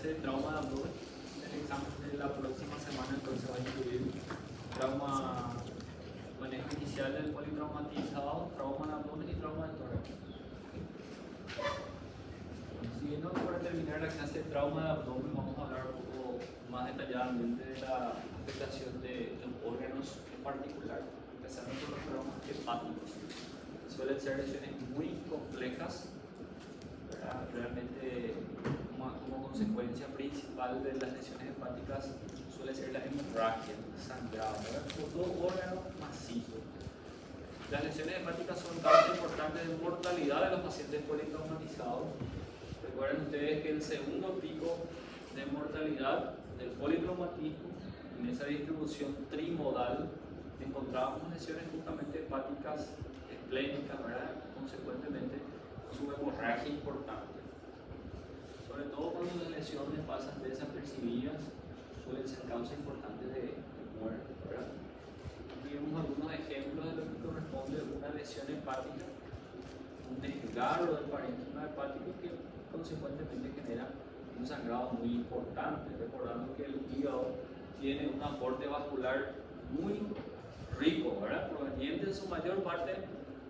clase de trauma de abdomen. El examen de la próxima semana entonces va a incluir trauma, manejo inicial del politraumatizado, trauma de abdomen y trauma de tórax. Siguiendo para terminar la clase de trauma de abdomen, vamos a hablar un poco más detalladamente de la afectación de los órganos en particular, empezando por los traumas hepáticos. Suelen ser lesiones muy complejas, ¿verdad? Realmente como consecuencia principal de las lesiones hepáticas suele ser la hemorragia, sangrado, ¿verdad? Por todo órgano macizo. Las lesiones hepáticas son tan importantes de mortalidad de los pacientes politraumatizados. Recuerden ustedes que el segundo pico de mortalidad del politraumatismo, en esa distribución trimodal, encontrábamos lesiones justamente hepáticas esplénicas, ¿verdad? Consecuentemente, su hemorragia importante. Sobre todo cuando las lesiones pasan desapercibidas, suelen ser causas importantes de muerte, ¿verdad? Vimos algunos ejemplos de lo que corresponde a una lesión hepática, un desgarro del parénquima hepático que consecuentemente genera un sangrado muy importante, recordando que el hígado tiene un aporte vascular muy rico, ¿verdad? Proveniente en su mayor parte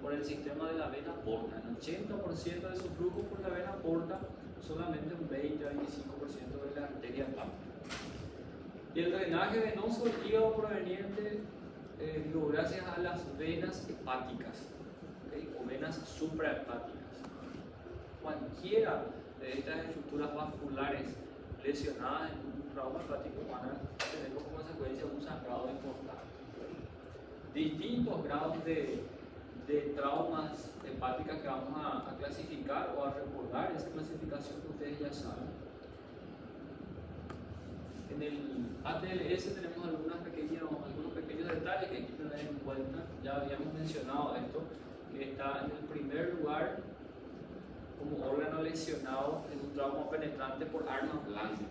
por el sistema de la vena porta. El 80% de su flujo por la vena porta, solamente un 20 a 25% de la arteria hepática. Y el drenaje venoso del hígado proveniente, gracias a las venas hepáticas, ¿okay? O venas suprahepáticas. Cualquiera de estas estructuras vasculares lesionadas en un trauma hepático van a tener como consecuencia un sangrado importante. Distintos grados de traumas hepáticas que vamos a clasificar o a recordar esa clasificación que ustedes ya saben. En el ATLS tenemos algunos pequeños detalles que hay que tener en cuenta. Ya habíamos mencionado esto, que está en el primer lugar como órgano lesionado en un trauma penetrante por arma blanca.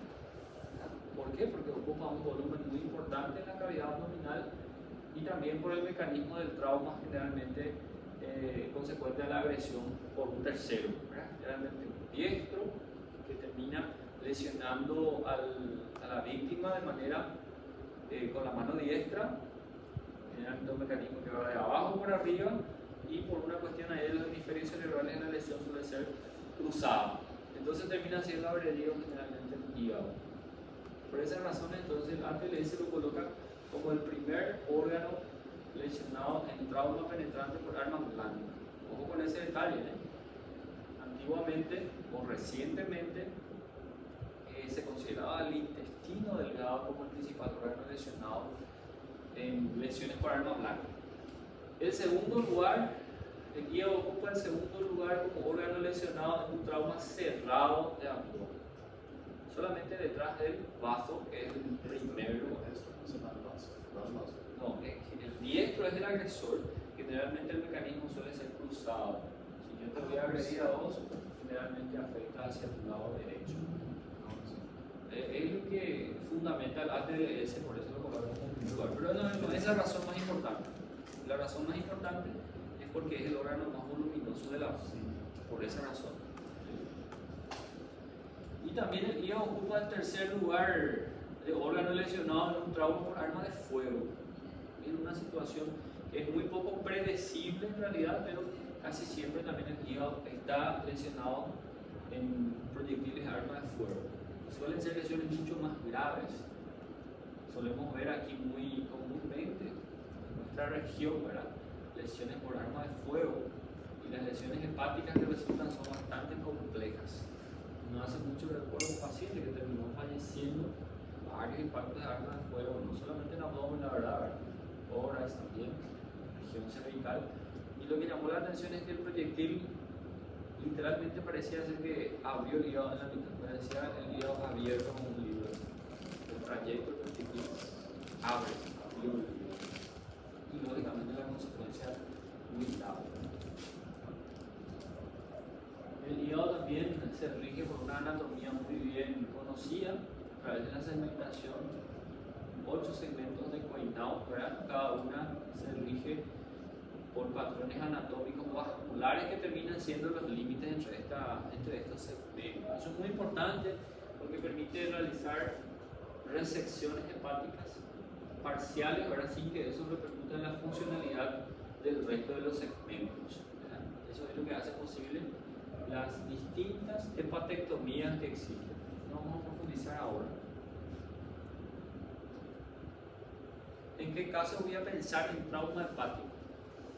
¿Por qué? Porque ocupa un volumen muy importante en la cavidad abdominal y también por el mecanismo del trauma generalmente consecuente a la agresión por un tercero, ¿verdad? Generalmente un diestro que termina lesionando a la víctima de manera con la mano diestra, generalmente un mecanismo que va de abajo por arriba, y por una cuestión ahí de los hemisferios cerebrales la lesión suele ser cruzada. Entonces termina siendo agredido generalmente el hígado. Por esa razón entonces el ATLS lo coloca como el primer órgano lesionado en trauma penetrante por arma blanca. Ojo con ese detalle, ¿eh? Antiguamente o recientemente se consideraba el intestino delgado como el principal órgano lesionado en lesiones por arma blanca. El segundo lugar, el hígado ocupa el segundo lugar como órgano lesionado en un trauma cerrado de abdomen. Solamente detrás del vaso, que es el primero. No, el diestro es el agresor. Generalmente el mecanismo suele ser cruzado. Si yo te voy a agredir a vos, generalmente afecta hacia tu lado derecho. Es lo que fundamenta el ATLS, por eso lo colocamos en primer lugar. Pero no es la razón más importante. La razón más importante es porque es el órgano más voluminoso de la abdomen, por esa razón. Y también el hígado ocupa el tercer lugar de órgano lesionado en un trauma por arma de fuego. En una situación que es muy poco predecible en realidad, pero casi siempre también el hígado está lesionado en proyectiles de arma de fuego. Suelen ser lesiones mucho más graves. Solemos ver aquí muy comúnmente en nuestra región, ¿verdad? Lesiones por arma de fuego, y las lesiones hepáticas que resultan son bastante complejas. No hace mucho recuerdo un paciente que terminó falleciendo varios impactos de arma de fuego, no solamente en abdomen, la verdad, tórax también, región cervical. Y lo que llamó la atención es que el proyectil literalmente parecía ser que abrió el hígado en la mitad, parecía el hígado abierto como un libro. El trayecto del proyectil abre el libro. Y lógicamente la consecuencia muy grave. El hígado también se rige por una anatomía muy bien conocida a través de la segmentación, 8 segmentos de Coinau, ¿verdad? Cada una se rige por patrones anatómicos vasculares que terminan siendo los límites entre estos segmentos. Eso es muy importante porque permite realizar resecciones hepáticas parciales, ahora sí que eso repercute en la funcionalidad del resto de los segmentos, ¿verdad? Eso es lo que hace posible las distintas hepatectomías que existen. No vamos a profundizar ahora. ¿En qué caso voy a pensar en trauma hepático?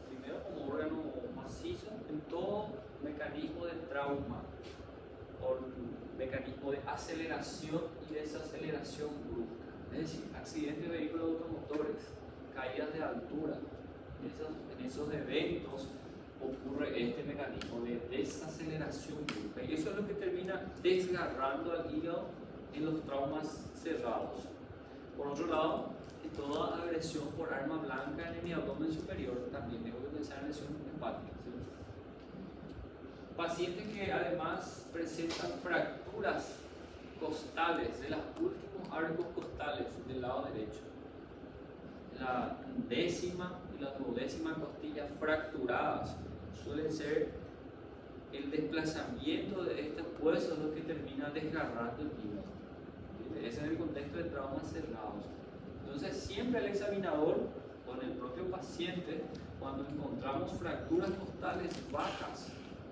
Primero, como órgano macizo, en todo mecanismo de trauma, por mecanismo de aceleración y desaceleración brusca. Es decir, accidentes de vehículos automotores, caídas de altura. En esos eventos ocurre este mecanismo de desaceleración brusca. Y eso es lo que termina desgarrando al hígado en los traumas cerrados. Por otro lado, toda agresión por arma blanca en mi abdomen superior también tengo que pensar en lesión hepática, ¿sí? Pacientes que además presentan fracturas costales de los últimos arcos costales del lado derecho, la décima y la duodécima costilla fracturadas, suele ser el desplazamiento de estos huesos lo que termina desgarrando el hígado. Ese es el contexto de traumas cerrados. Entonces, siempre el examinador con el propio paciente, cuando encontramos fracturas costales bajas,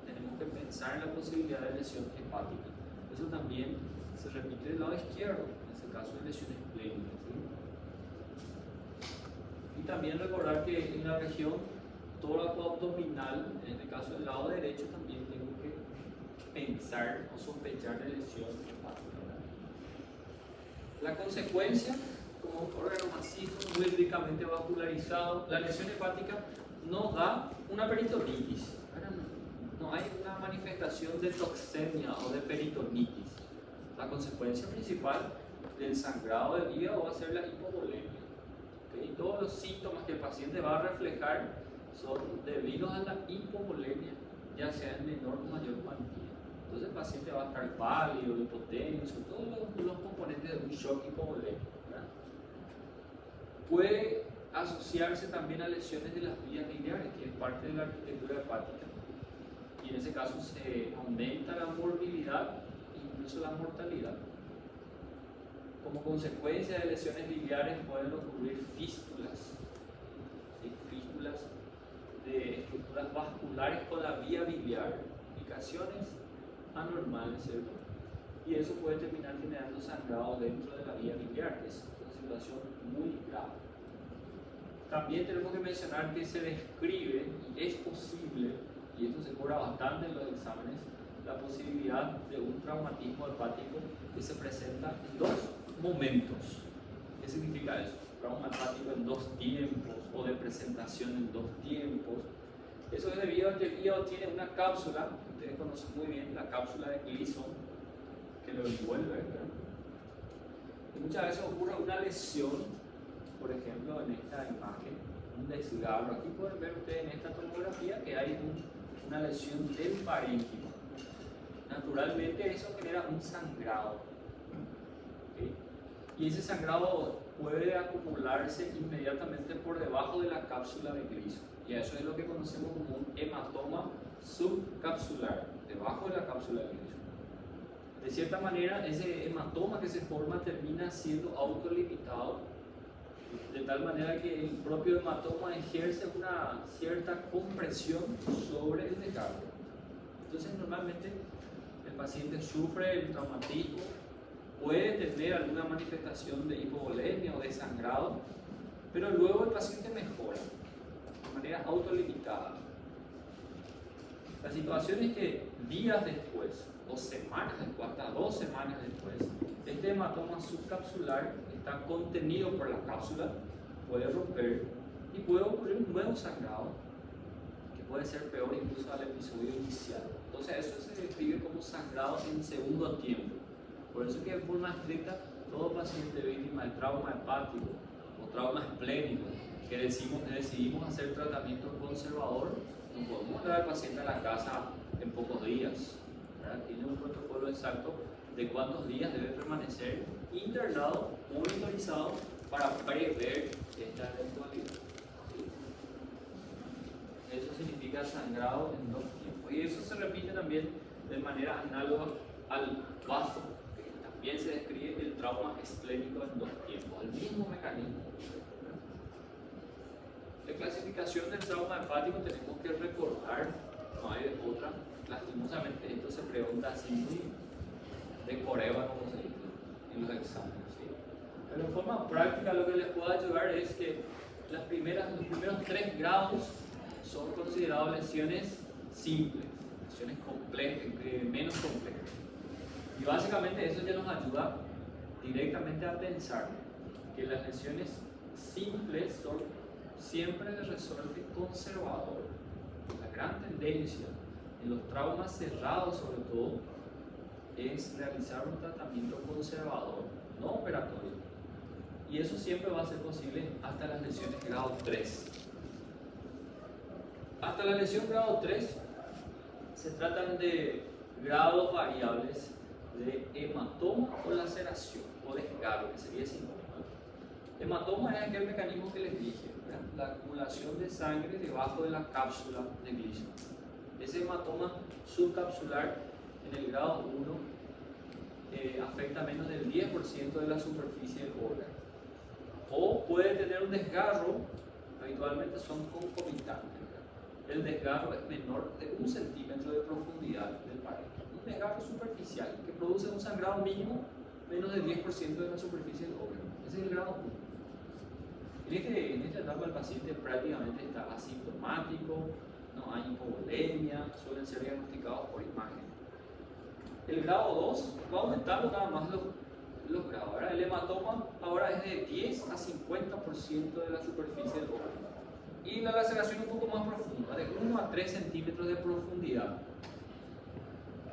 tenemos que pensar en la posibilidad de lesión hepática. Eso también se repite del lado izquierdo, en este caso de lesiones esplénicas, ¿sí? Y también recordar que en la región tóraco-abdominal, en este caso del lado derecho, también tengo que pensar o sospechar de lesión hepática, ¿verdad? La consecuencia, como un órgano macizo muy ricamente vascularizado, la lesión hepática nos da una peritonitis. No hay una manifestación de toxemia o de peritonitis. La consecuencia principal del sangrado del hígado va a ser la hipovolemia. ¿Okay? Todos los síntomas que el paciente va a reflejar son debidos a la hipovolemia, ya sea en menor o mayor cuantía. Entonces el paciente va a estar pálido, hipotenso, todos los componentes de un shock hipovolémico. Puede asociarse también a lesiones de las vías biliares, que es parte de la arquitectura hepática. Y en ese caso se aumenta la morbilidad e incluso la mortalidad. Como consecuencia de lesiones biliares pueden ocurrir fístulas, ¿sí? Fístulas de estructuras vasculares con la vía biliar, indicaciones anormales, ¿cierto? Y eso puede terminar generando sangrado dentro de la vía biliar, que es una situación muy grave. También tenemos que mencionar que se describe y es posible, y esto se cobra bastante en los exámenes, la posibilidad de un traumatismo hepático que se presenta en dos momentos. ¿Qué significa eso? Trauma hepático en dos tiempos o de presentación en dos tiempos. Eso es debido a que el hígado tiene una cápsula, que ustedes conocen muy bien, la cápsula de Gleason, que lo envuelve, ¿verdad? Y muchas veces ocurre una lesión, por ejemplo en esta imagen, un desgarro. Aquí pueden ver ustedes en esta tomografía que hay una lesión del parénquima. Naturalmente eso genera un sangrado, ¿okay? Y ese sangrado puede acumularse inmediatamente por debajo de la cápsula de Gleason. Y eso es lo que conocemos como un hematoma subcapsular, debajo de la cápsula de Gleason. De cierta manera, ese hematoma que se forma termina siendo autolimitado, de tal manera que el propio hematoma ejerce una cierta compresión sobre el desgarro. Entonces, normalmente el paciente sufre el traumatismo, puede tener alguna manifestación de hipovolemia o de sangrado, pero luego el paciente mejora de manera autolimitada. La situación es que días después, o semanas después, hasta 2 semanas después, este hematoma subcapsular está contenido por la cápsula, puede romper y puede ocurrir un nuevo sangrado que puede ser peor incluso al episodio inicial. Entonces eso se describe como sangrado en segundo tiempo. Por eso que en forma estricta todo paciente víctima de trauma hepático o trauma esplénico que decidimos hacer tratamiento conservador, no podemos mandar al paciente a la casa en pocos días, ¿verdad? Tiene un protocolo exacto de cuántos días debe permanecer internado, monitorizado para prever esta eventualidad. ¿Sí? Eso significa sangrado en 2 tiempos. Y eso se repite también de manera análoga al bazo, que es esta Bien se describe el trauma esplénico en dos tiempos, el mismo mecanismo. De clasificación del trauma hepático tenemos que recordar, no hay de otra, lastimosamente esto se pregunta así muy de coreba, como se dice en los exámenes, ¿sí? Pero en forma práctica lo que les puedo ayudar es que los primeros 3 grados son considerados lesiones simples, lesiones menos complejas. Y básicamente eso ya nos ayuda directamente a pensar que las lesiones simples son siempre de resorte conservador. La gran tendencia en los traumas cerrados sobre todo es realizar un tratamiento conservador, no operatorio. Y eso siempre va a ser posible hasta las lesiones grado 3. Hasta la lesión grado 3 se tratan de grados variables de hematoma o laceración o desgarro, que sería sinónimo. Hematoma es aquel mecanismo que les dije, ¿verdad? La acumulación de sangre debajo de la cápsula de Gleason. Ese hematoma subcapsular en el grado 1 afecta menos del 10% de la superficie del órgano. O puede tener un desgarro, habitualmente son concomitantes. El desgarro es menor de 1 centímetro de profundidad del parénquima. Un desgarro superficial que produce un sangrado mínimo menos del 10% de la superficie del órgano. Ese es el grado 1. En esta etapa el paciente prácticamente está asintomático, no hay hipovolemia, suelen ser diagnosticados por imagen. El grado 2 va aumentando nada más los grados. ¿Verdad? El hematoma ahora es de 10 a 50% de la superficie del órgano. Y la laceración un poco más profunda, de 1 a 3 centímetros de profundidad.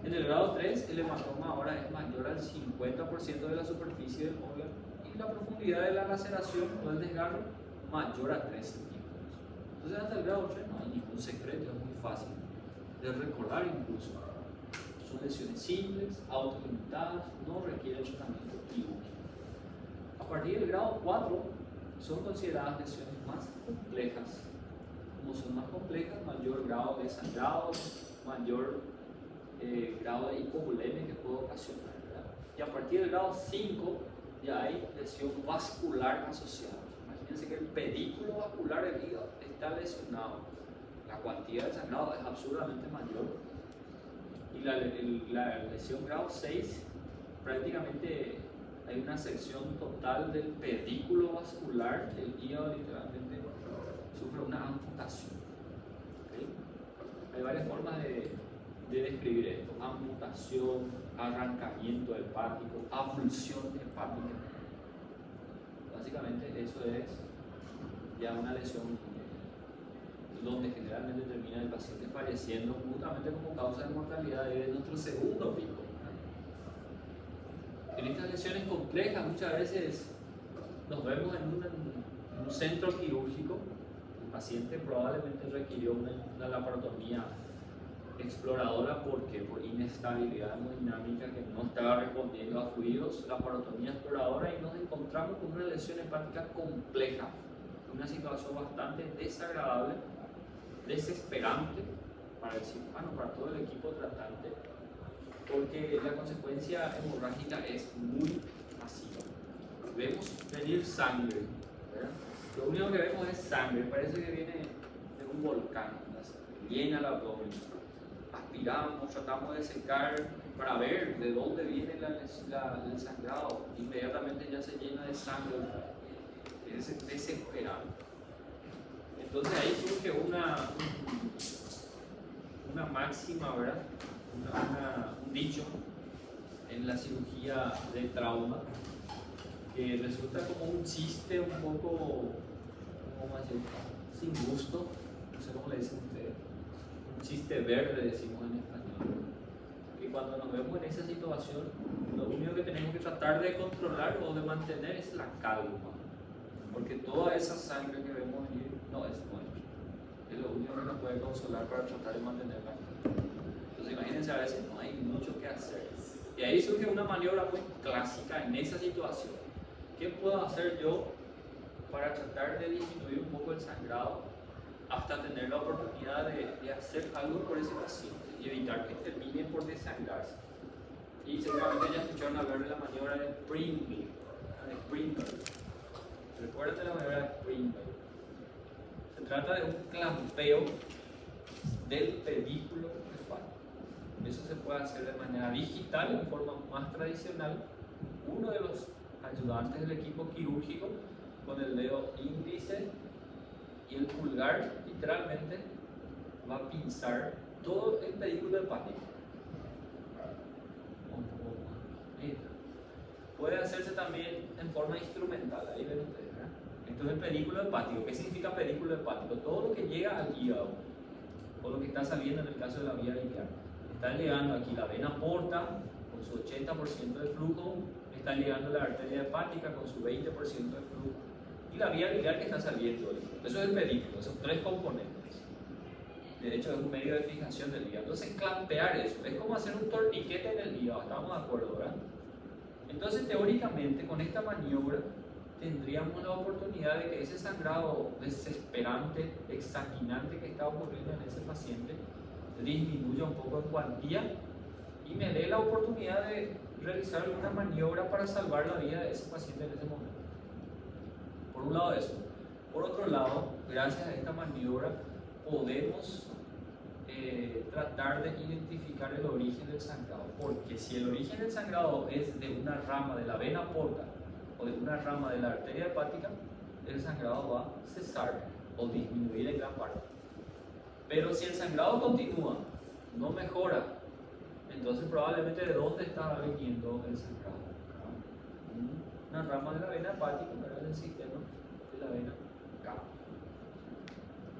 En el grado 3, el hematoma ahora es mayor al 50% de la superficie del órgano y la profundidad de la laceración o el desgarro mayor a 3 centímetros. Entonces, hasta el grado 3 no hay ningún secreto, es muy fácil de recordar incluso. Son lesiones simples, autolimitadas, no requieren tratamiento quirúrgico. A partir del grado 4, son consideradas lesiones más complejas. Como son más complejas, mayor grado de sangrado, mayor grado de hipovolemia que puede ocasionar, ¿verdad? Y a partir del grado 5 ya hay lesión vascular asociada. Imagínense que el pedículo vascular del hígado está lesionado. La cuantía de sangrado es absurdamente mayor. Y la lesión grado 6 prácticamente hay una sección total del pedículo vascular, el hígado literalmente sufre una amputación. ¿Okay? Hay varias formas de describir esto: amputación, arrancamiento hepático, avulsión hepática. Básicamente eso es ya una lesión donde generalmente termina el paciente falleciendo justamente como causa de mortalidad de nuestro segundo pico. En estas lesiones complejas muchas veces nos vemos en un centro quirúrgico. El paciente probablemente requirió una laparotomía exploradora porque por inestabilidad hemodinámica que no estaba respondiendo a fluidos, laparotomía exploradora, y nos encontramos con una lesión hepática compleja, una situación bastante desagradable, desesperante para el cirujano, para todo el equipo tratante, porque la consecuencia hemorrágica es muy masiva. Vemos venir sangre, ¿verdad? Lo único que vemos es sangre, parece que viene de un volcán, llena el abdomen. Aspiramos, tratamos de secar para ver de dónde viene el sangrado. Inmediatamente ya se llena de sangre, es desesperante. Entonces ahí surge una máxima, ¿verdad? Un dicho en la cirugía de trauma que resulta como un chiste un poco, ¿cómo decir? Sin gusto, no sé cómo le dicen ustedes, un chiste verde decimos en español. Y cuando nos vemos en esa situación, lo único que tenemos que tratar de controlar o de mantener es la calma, porque toda esa sangre que vemos venir no es nuestra. Es lo único que nos puede consolar para tratar de mantener la calma. Entonces imagínense, a veces no hay mucho que hacer. Y ahí surge una maniobra muy clásica en esa situación. ¿Qué puedo hacer yo para tratar de disminuir un poco el sangrado hasta tener la oportunidad de hacer algo por ese paciente y evitar que termine por desangrarse? Y seguramente ya escucharon hablar de la maniobra de Springville, de Springville. ¿Recuerdan de la maniobra de Springville? Se trata de un clampeo del pedículo hepático. Eso se puede hacer de manera digital, en forma más tradicional. Uno de los ayudantes del equipo quirúrgico, con el dedo índice y el pulgar, literalmente va a pinzar todo el pedículo hepático. Puede hacerse también en forma instrumental, ahí ven ustedes, ¿verdad? Esto es el pedículo hepático. ¿Qué significa pedículo hepático? Todo lo que llega al hígado, o lo que está saliendo en el caso de la vía biliar. Está llegando aquí la vena porta con su 80% de flujo, está llegando la arteria hepática con su 20% de flujo, y la vía biliar que está saliendo. Eso es el pedículo, esos tres componentes. De hecho, es un medio de fijación del hígado. Entonces, clampear eso es como hacer un torniquete en el hígado, ¿estamos de acuerdo, verdad? Entonces, teóricamente, con esta maniobra tendríamos la oportunidad de que ese sangrado desesperante, exsanguinante que está ocurriendo en ese paciente disminuya un poco en cuantía y me dé la oportunidad de realizar alguna maniobra para salvar la vida de ese paciente en ese momento. Por un lado eso. Por otro lado, gracias a esta maniobra podemos tratar de identificar el origen del sangrado, porque si el origen del sangrado es de una rama de la vena porta o de una rama de la arteria hepática, el sangrado va a cesar o disminuir en gran parte. Pero si el sangrado continúa, no mejora, entonces probablemente de dónde está viniendo el sangrado. Una rama de la vena hepática, ¿verdad? Del sistema de la vena cava,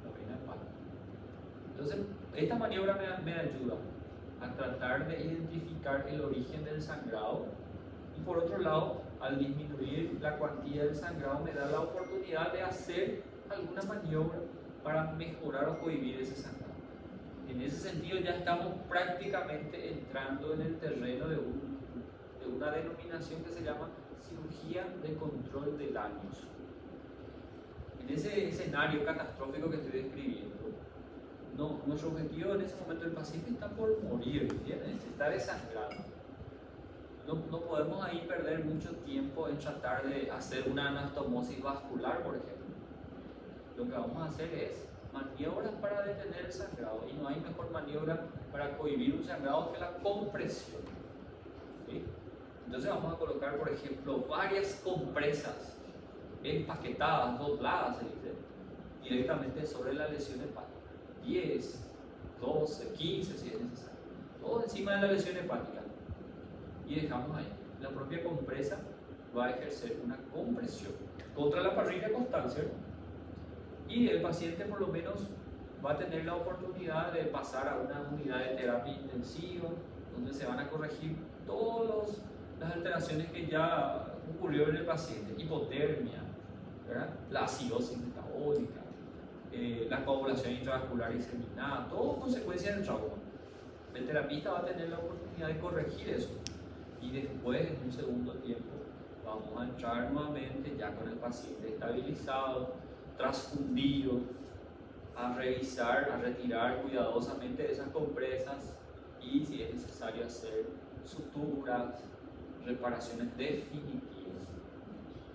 la vena hepática. Entonces, esta maniobra me ayuda a tratar de identificar el origen del sangrado, y por otro lado, al disminuir la cuantía del sangrado me da la oportunidad de hacer alguna maniobra para mejorar o cohibir ese sangrado. En ese sentido ya estamos prácticamente entrando en el terreno de una denominación que se llama cirugía de control de daños. En ese escenario catastrófico que estoy describiendo, nuestro objetivo en ese momento, el paciente está por morir, ¿entiendes? Se está desangrando. No podemos ahí perder mucho tiempo en tratar de hacer una anastomosis vascular, por ejemplo. Lo que vamos a hacer es maniobras para detener el sangrado, y no hay mejor maniobra para cohibir un sangrado que la compresión. ¿Sí? Entonces vamos a colocar, por ejemplo, varias compresas empaquetadas, dobladas, se dice, directamente sobre la lesión hepática. 10, 12, 15 si es necesario. Todo encima de la lesión hepática. Y dejamos ahí. La propia compresa va a ejercer una compresión contra la parrilla costal, ¿cierto? Y el paciente por lo menos va a tener la oportunidad de pasar a una unidad de terapia intensiva, donde se van a corregir todas las alteraciones que ya ocurrieron en el paciente: hipotermia, ¿verdad? La acidosis metabólica, la coagulación intravascular diseminada, todo consecuencia del trauma. El terapista va a tener la oportunidad de corregir eso, y después, en un segundo tiempo, vamos a entrar nuevamente ya con el paciente estabilizado, transfundido, a revisar, a retirar cuidadosamente esas compresas, y si es necesario hacer suturas, reparaciones definitivas.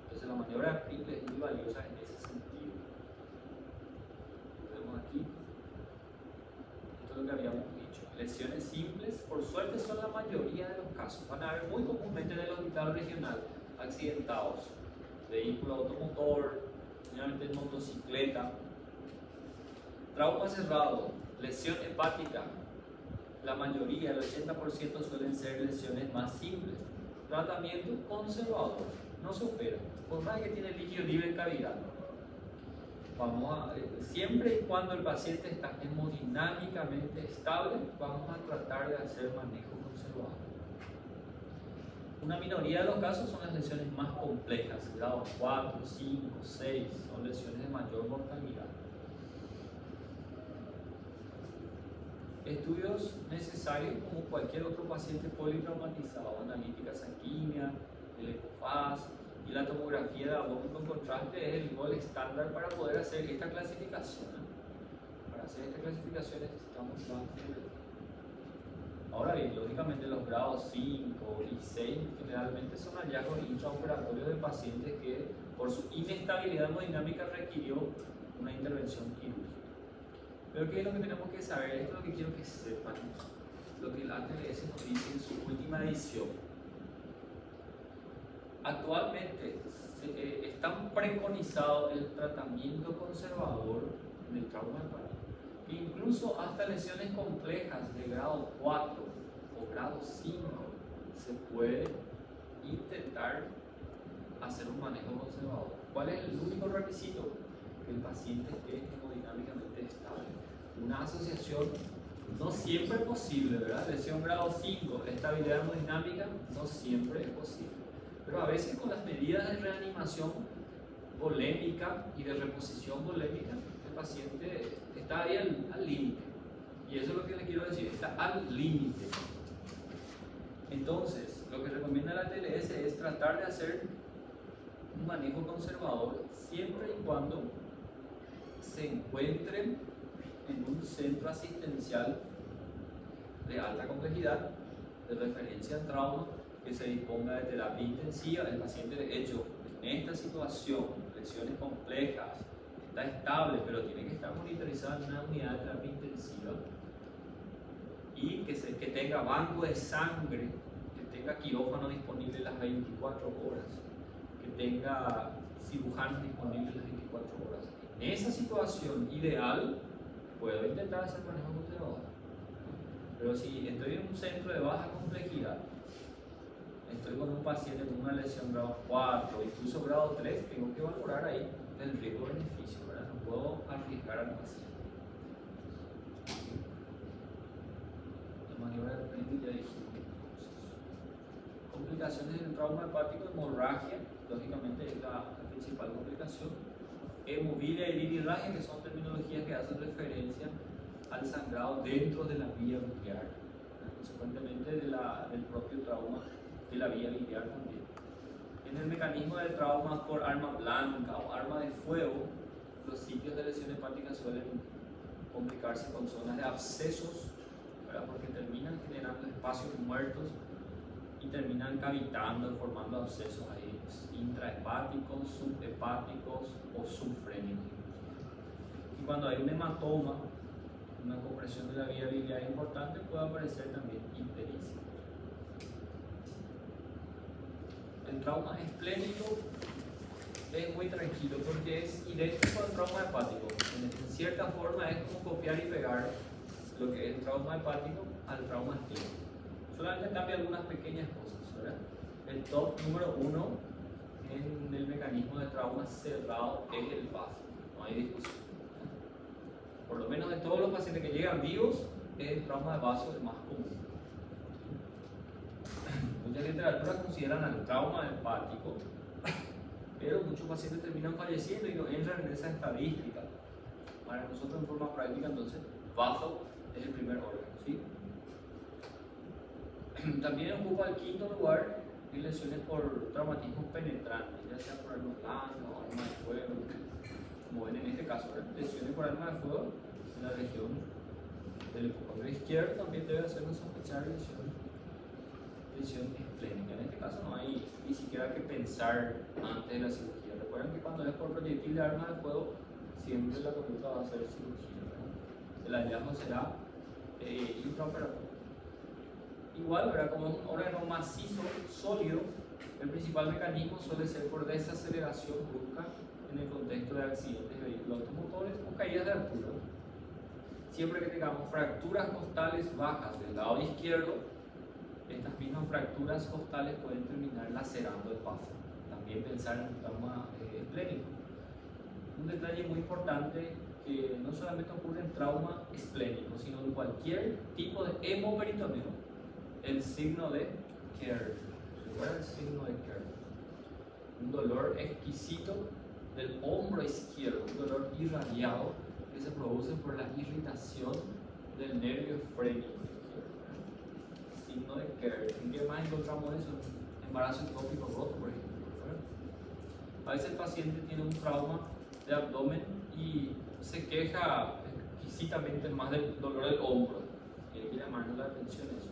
Entonces la maniobra de Springville es muy valiosa en ese sentido. Vemos aquí, esto es lo que habíamos dicho. Lesiones simples, por suerte, son la mayoría de los casos. Van a haber muy comúnmente en el hospital regional accidentados, vehículo automotor, generalmente en motocicleta, trauma cerrado, lesión hepática. La mayoría, el 80%, suelen ser lesiones más simples. Tratamiento conservador, no se opera, por más que tiene líquido libre en cavidad. Siempre y cuando el paciente está hemodinámicamente estable, vamos a tratar de hacer manejo conservador. Una minoría de los casos son las lesiones más complejas, grados 4, 5, 6, son lesiones de mayor mortalidad. Estudios necesarios como cualquier otro paciente politraumatizado: analítica sanguínea, el ecofaz y la tomografía de abdomen con contraste es el gol estándar para poder hacer esta clasificación. Para hacer esta clasificación necesitamos Ahora bien, lógicamente los grados 5 y 6 generalmente son hallazgos intraoperatorios de pacientes que por su inestabilidad hemodinámica requirió una intervención quirúrgica. Pero ¿qué es lo que tenemos que saber? Esto es lo que quiero que sepan, lo que el ATLS nos dice en su última edición. Actualmente es tan preconizado el tratamiento conservador del trauma hepático que incluso hasta lesiones complejas de grado 4 o grado 5 se puede intentar hacer un manejo conservador. ¿Cuál es el único requisito? Que el paciente esté hemodinámicamente estable. Una asociación no siempre es posible, ¿verdad? Lesión grado 5, estabilidad hemodinámica no siempre es posible. Pero a veces con las medidas de reanimación volémica y de reposición volémica, el paciente está ahí al límite. Y eso es lo que le quiero decir, está al límite. Entonces, lo que recomienda la TLS es tratar de hacer un manejo conservador siempre y cuando se encuentren en un centro asistencial de alta complejidad, de referencia al trauma, que se disponga de terapia intensiva. El paciente, de hecho, en esta situación, lesiones complejas, está estable, pero tiene que estar monitorizado en una unidad de terapia intensiva y que tenga banco de sangre, que tenga quirófano disponible las 24 horas, que tenga cirujanos disponibles las 24 horas. En esa situación ideal, puedo intentar hacer manejo conservador. Pero si estoy en un centro de baja complejidad, estoy con un paciente con una lesión grado 4, incluso grado 3, tengo que valorar ahí el riesgo-beneficio, ¿verdad? No puedo arriesgar al paciente. La maniobra de frente ya dijimos. Complicaciones del trauma hepático, hemorragia, lógicamente es la principal complicación. Hemofilia y bilirragia, que son terminologías que hacen referencia al sangrado dentro de la vía biliar, consecuentemente del propio trauma de la vía biliar también. En el mecanismo de traumas por arma blanca o arma de fuego, los sitios de lesión hepática suelen complicarse con zonas de abscesos, ¿verdad? Porque terminan generando espacios muertos y terminan cavitando, formando abscesos ahí intrahepáticos, subhepáticos o subfrénicos. Y cuando hay un hematoma, una compresión de la vía biliar importante, puede aparecer también ictericia. El trauma esplénico es muy tranquilo porque es idéntico al trauma hepático. En cierta forma es como copiar y pegar lo que es el trauma hepático al trauma esplénico. Solamente cambia algunas pequeñas cosas, ¿verdad? El top número 1 en el mecanismo de trauma cerrado es el vaso, no hay discusión. Por lo menos de todos los pacientes que llegan vivos, el trauma de vaso el más común. Muchas literaturas consideran al trauma hepático, pero muchos pacientes terminan falleciendo y no entran en esa estadística. Para nosotros en forma práctica, entonces, vaso es el primer órgano, ¿sí? También ocupa el quinto lugar en lesiones por traumatismos penetrantes, ya sea por arma blanca o arma de fuego, como ven en este caso, ¿verdad? Lesiones por arma de fuego en la región del hipocondrio izquierdo también debe hacernos sospechar lesión esplénica. En este caso no hay ni siquiera que pensar antes de la cirugía. Recuerden que cuando es por proyectil de arma de fuego, siempre la conducta va a ser cirugía, ¿verdad? El hallazgo será intraoperatorio. Igual, ¿verdad? Como es un órgano macizo, sólido, el principal mecanismo suele ser por desaceleración brusca en el contexto de accidentes de vehículos automotores o caídas de altura. Siempre que tengamos fracturas costales bajas del lado izquierdo, estas mismas fracturas costales pueden terminar lacerando el vaso. También pensar en un trauma esplénico. Un detalle muy importante que no solamente ocurre en trauma esplénico, sino en cualquier tipo de hemoperitoneo, el signo de Kerr. ¿Recuerdan el signo de Kerr? Un dolor exquisito del hombro izquierdo, un dolor irradiado que se produce por la irritación del nervio frénico. Signo de Kerr. ¿En qué más encontramos eso? Embarazo ectópico roto, por ejemplo. A veces el paciente tiene un trauma de abdomen y se queja exquisitamente más del dolor del hombro. Hay que llamarnos la atención eso.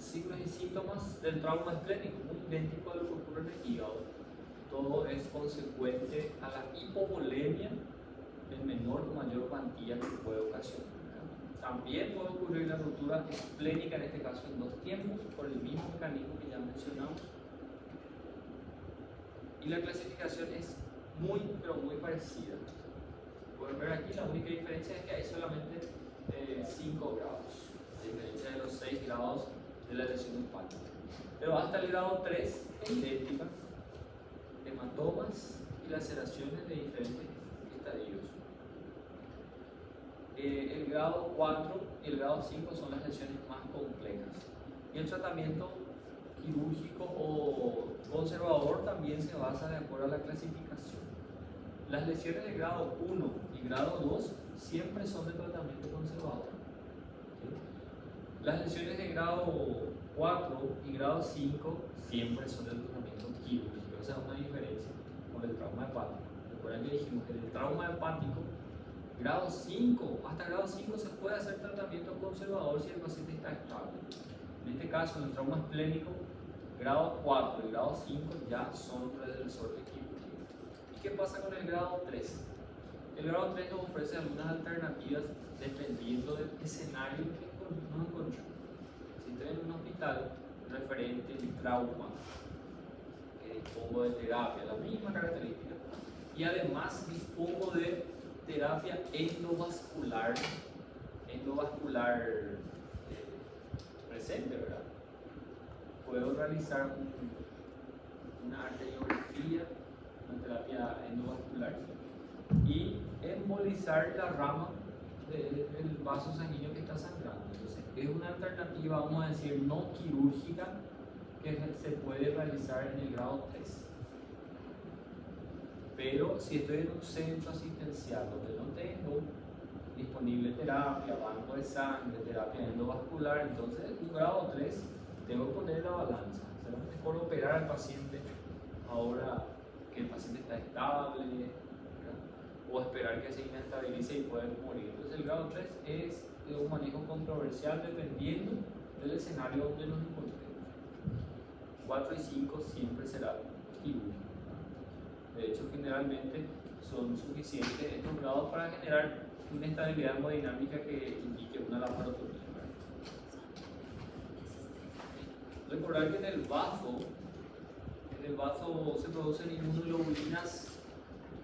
signos y síntomas del trauma esplénico, muy idéntico a lo que ocurre en el hígado. Todo es consecuente a la hipovolemia en menor o mayor cuantía que puede ocasionar. También puede ocurrir la ruptura esplénica, en este caso en dos tiempos, por el mismo mecanismo que ya mencionamos. Y la clasificación es muy, pero muy parecida. Pueden ver aquí, la única diferencia es que hay solamente 5 grados, a diferencia de los 6 grados de la lesión hepática. Pero hasta el grado 3 es idéntica, hematomas y laceraciones de diferentes estadios. El grado 4 y el grado 5 son las lesiones más complejas. Y el tratamiento quirúrgico o conservador también se basa de acuerdo a la clasificación. Las lesiones de grado 1 y grado 2 siempre son de tratamiento conservador. ¿Sí? Las lesiones de grado 4 y grado 5 siempre son de tratamiento quirúrgico. Esa es una diferencia con el trauma hepático. Recuerden que dijimos que en el trauma hepático, grado 5, hasta grado 5 se puede hacer tratamiento conservador si el paciente está estable. En este caso, en el trauma esplénico, grado 4 y grado 5 ya son resorte quirúrgico. ¿Y qué pasa con el grado 3? El grado 3 nos ofrece algunas alternativas dependiendo del escenario que nos encontramos. Si estoy en un hospital referente al trauma, que dispongo de terapia, la misma característica, y además dispongo de terapia endovascular presente, ¿verdad? Puedo realizar una arteriografía, una terapia endovascular y embolizar la rama del vaso sanguíneo que está sangrando. Entonces, es una alternativa, vamos a decir, no quirúrgica que se puede realizar en el grado 3. Pero si estoy en un centro asistencial donde no tengo disponible terapia, banco de sangre, terapia endovascular, entonces en un grado 3 tengo que poner la balanza. ¿Será mejor operar al paciente ahora que el paciente está estable? ¿Verdad? O esperar que se inestabilice y pueda morir. Entonces el grado 3 es un manejo controversial dependiendo del escenario donde nos encontremos. 4 y 5 siempre será quirúrgico. De hecho, generalmente son suficientes estos grados para generar una estabilidad hemodinámica que indique una laparotomía. Recordar que en el bazo se producen inmunoglobulinas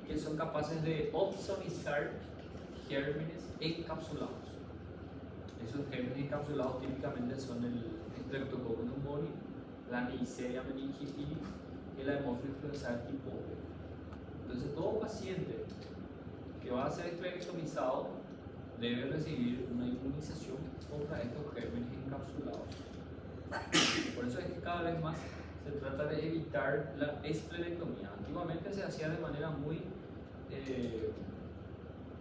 que son capaces de opsonizar gérmenes encapsulados. Esos gérmenes encapsulados típicamente son el Streptococcus pneumoniae, la Neisseria meningitis y la Haemophilus influenzae tipo B. Entonces, todo paciente que va a ser esclerostomizado debe recibir una inmunización contra estos gérmenes encapsulados. Por eso es que cada vez más se trata de evitar la esplenectomía. Antiguamente se hacía de manera muy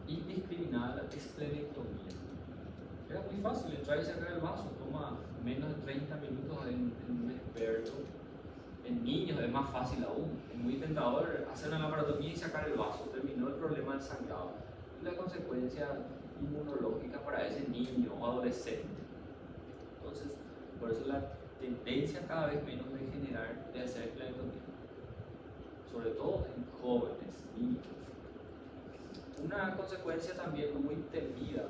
indiscriminada la esplenectomía. Era muy fácil entrar y sacar el vaso, toma menos de 30 minutos en un experto. En niños es más fácil aún, es muy tentador hacer una laparotomía y sacar el vaso, terminó el problema del sangrado y la consecuencia inmunológica para ese niño o adolescente. Entonces, por eso la tendencia cada vez menos de hacer esplenectomía, sobre todo en jóvenes, niños. Una consecuencia también muy temida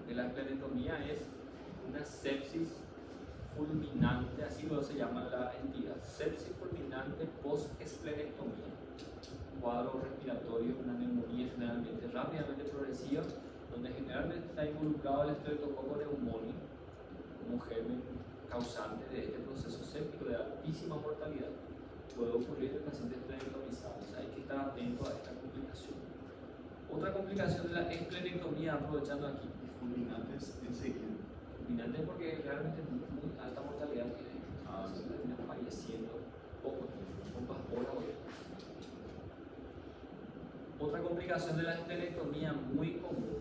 de la esplenectomía es una sepsis fulminante, así lo se llama la entidad, sepsis fulminante post-esplenectomía, cuadro respiratorio, una neumonía generalmente rápidamente progresiva, donde generalmente está involucrado el Streptococcus pneumoniae como germen causante de este proceso séptico de altísima mortalidad. Puede ocurrir en el paciente esplenectomizado, o sea, hay que estar atento a esta complicación. Otra complicación de la esplenectomía, aprovechando aquí, fulminantes enseguida. fulminante porque realmente muy alta mortalidad tiene, se termina falleciendo poco tiempo, pocas horas. Otra complicación de la esplenectomía muy común,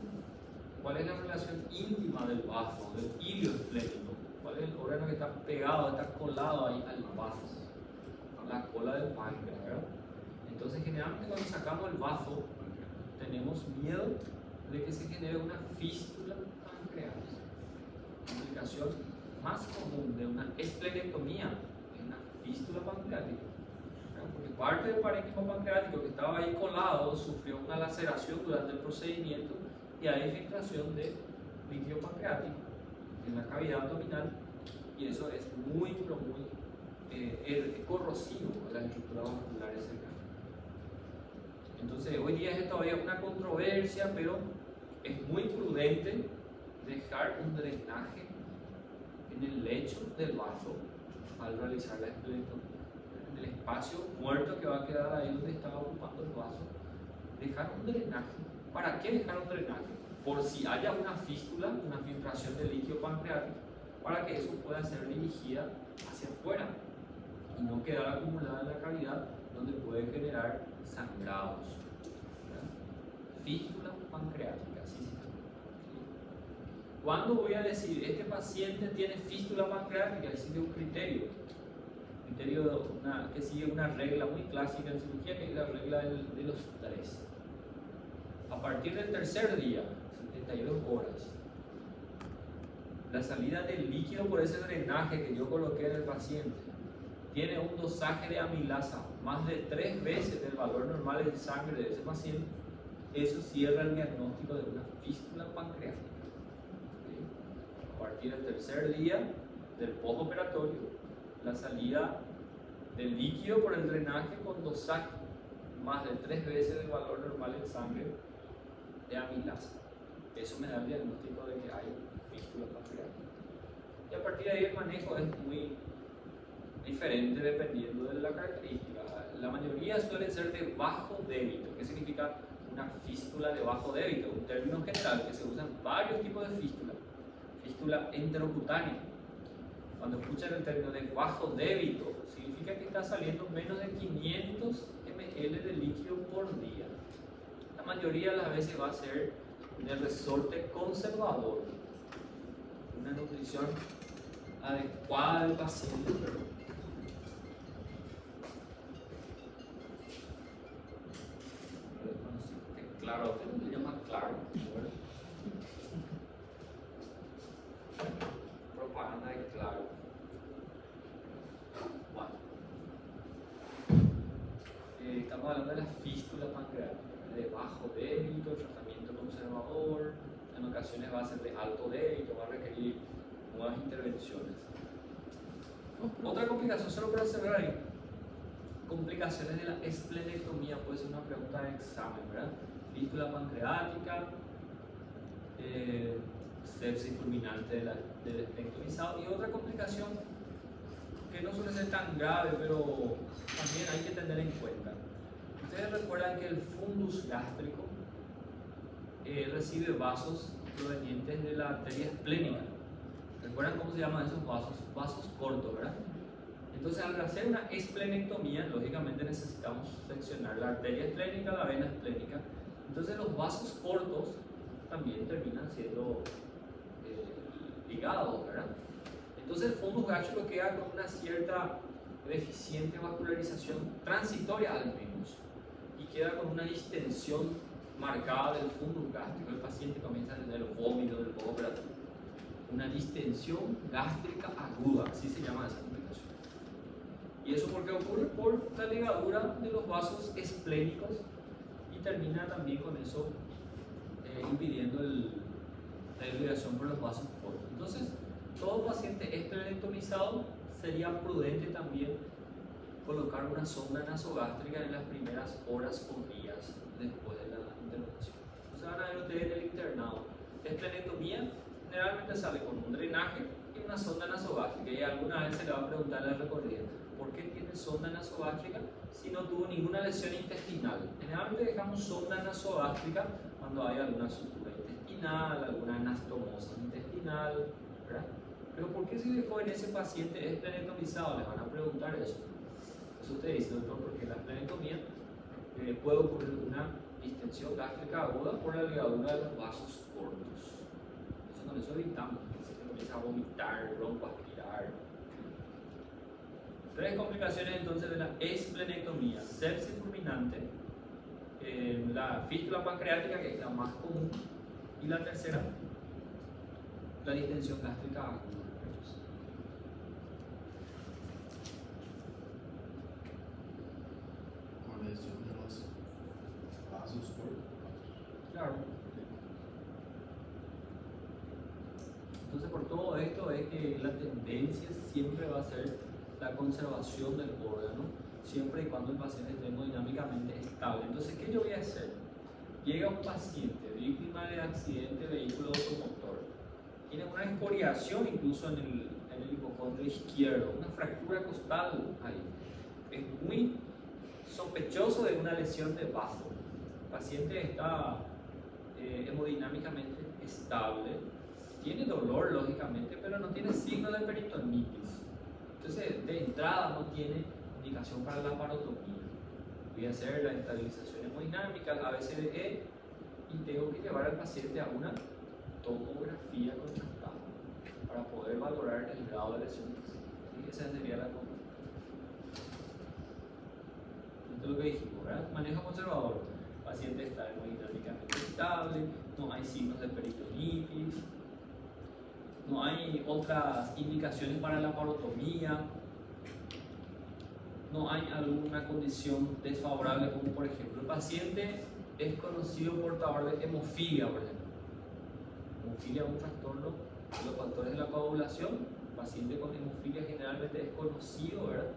¿cuál es la relación íntima del vaso, del ilio esplénico? ¿Cuál es el órgano que está pegado, está colado ahí al vaso? La cola del páncreas, ¿verdad? Entonces generalmente cuando sacamos el vaso tenemos miedo de que se genere una fístula pancreática. Complicación más común de una esplenectomía es una fístula pancreática. Porque parte del parénquima pancreático que estaba ahí colado sufrió una laceración durante el procedimiento y hay filtración de líquido pancreático en la cavidad abdominal, y eso es muy, pero muy corrosivo a las estructuras vasculares cercanas. Entonces, hoy día es todavía una controversia, pero es muy prudente dejar un drenaje en el lecho del vaso al realizar la esplenectomía. En el espacio muerto que va a quedar ahí donde estaba ocupando el vaso, dejar un drenaje. ¿Para qué dejar un drenaje? Por si haya una fístula, una filtración de líquido pancreático, para que eso pueda ser dirigida hacia afuera y no quedar acumulada en la cavidad, donde puede generar sangrados. Fístula pancreática, así se llama. ¿Cuándo voy a decir este paciente tiene fístula pancreática? Existe un criterio que sigue una regla muy clásica en cirugía, que es la regla de los 3. A partir del tercer día, 72 horas, la salida del líquido por ese drenaje que yo coloqué en el paciente tiene un dosaje de amilasa más de 3 veces del valor normal en sangre de ese paciente, eso cierra el diagnóstico de una fístula pancreática. ¿Sí? A partir del tercer día del postoperatorio, la salida del líquido por el drenaje con dosaje más de 3 veces el valor normal en sangre de amilasa. Eso me da el diagnóstico de que hay fístula pancreática. Y a partir de ahí el manejo es muy diferente dependiendo de la característica. La mayoría suele ser de bajo débito. ¿Qué significa una fístula de bajo débito? Un término general que se usa en varios tipos de fístula. Fístula enterocutánea. Cuando escuchan el término de bajo débito, significa que está saliendo menos de 500 ml de líquido por día. La mayoría de las veces va a ser de resorte conservador, una nutrición adecuada del paciente. Claro, usted le llama claro, ¿verdad? Propaganda de claro. Bueno, estamos hablando de la fístula pancreática, de bajo débito, tratamiento conservador, en ocasiones va a ser de alto débito, va a requerir nuevas intervenciones. Otra complicación, solo para cerrar ahí, complicaciones de la esplenectomía, puede ser una pregunta de examen, ¿verdad? Fístula pancreática, sepsis fulminante del esplenectomizado, y otra complicación que no suele ser tan grave, pero también hay que tener en cuenta. Ustedes recuerdan que el fundus gástrico recibe vasos provenientes de la arteria esplénica. ¿Recuerdan cómo se llaman esos vasos? Vasos cortos, ¿verdad? Entonces, al hacer una esplenectomía, lógicamente necesitamos seccionar la arteria esplénica, la vena esplénica. Entonces, los vasos cortos también terminan siendo ligados, ¿verdad? Entonces, el fundus gástrico queda con una cierta deficiente vascularización transitoria al menos, y queda con una distensión marcada del fundus gástrico. El paciente comienza a tener vómito del postoperatorio, una distensión gástrica aguda, así se llama esa complicación. ¿Y eso por qué ocurre? Por la ligadura de los vasos esplénicos, y termina también con eso impidiendo la irrigación por los vasos cortos. Entonces, todo paciente esplenectomizado sería prudente también colocar una sonda nasogástrica en las primeras horas o días después de la intervención. Entonces van a ver ustedes en el internado. Esplenectomía generalmente sale con un drenaje y una sonda nasogástrica, y alguna vez se le va a preguntar a la recorrida, ¿por qué tiene sonda nasogástrica si no tuvo ninguna lesión intestinal? Generalmente dejamos sonda nasogástrica cuando hay alguna sutura intestinal, alguna anastomosis intestinal, ¿verdad? Pero ¿por qué se dejó en ese paciente esplenectomizado? Les van a preguntar eso. Eso usted dice, doctor, porque la esplenectomía puede ocurrir una distensión gástrica aguda por la ligadura de los vasos cortos. Entonces, con eso evitamos que se comienza a vomitar, broncoaspirar. 3 complicaciones entonces de la esplenectomía: sepsis fulminante, la fístula pancreática, que es la más común, y la tercera, la distensión gástrica aguda. Claro. Entonces, por todo esto es que la tendencia siempre va a ser la conservación del órgano, siempre y cuando el paciente esté hemodinámicamente estable. Entonces, ¿qué yo voy a hacer? Llega un paciente víctima de accidente de vehículo automotor, tiene una escoriación incluso en el hipocondrio izquierdo, una fractura costal ahí. Es muy sospechoso de una lesión de bazo. El paciente está hemodinámicamente estable, tiene dolor lógicamente, pero no tiene signo de peritonitis. Entonces, de entrada no tiene indicación para la parotomía. Voy a hacer la estabilización hemodinámica, la ABCDE, y tengo que llevar al paciente a una tomografía contrastada para poder valorar el grado de lesión. ¿Sí? Esa sería la conducta. Esto es lo que dijimos, ¿verdad? Manejo conservador. El paciente está hemodinámicamente estable, no hay signos de peritonitis, no hay otras indicaciones para la parotomía, no hay alguna condición desfavorable, como por ejemplo el paciente es conocido portador de hemofilia, por ejemplo. Hemofilia es un trastorno de los factores de la coagulación. El paciente con hemofilia generalmente es conocido, ¿verdad?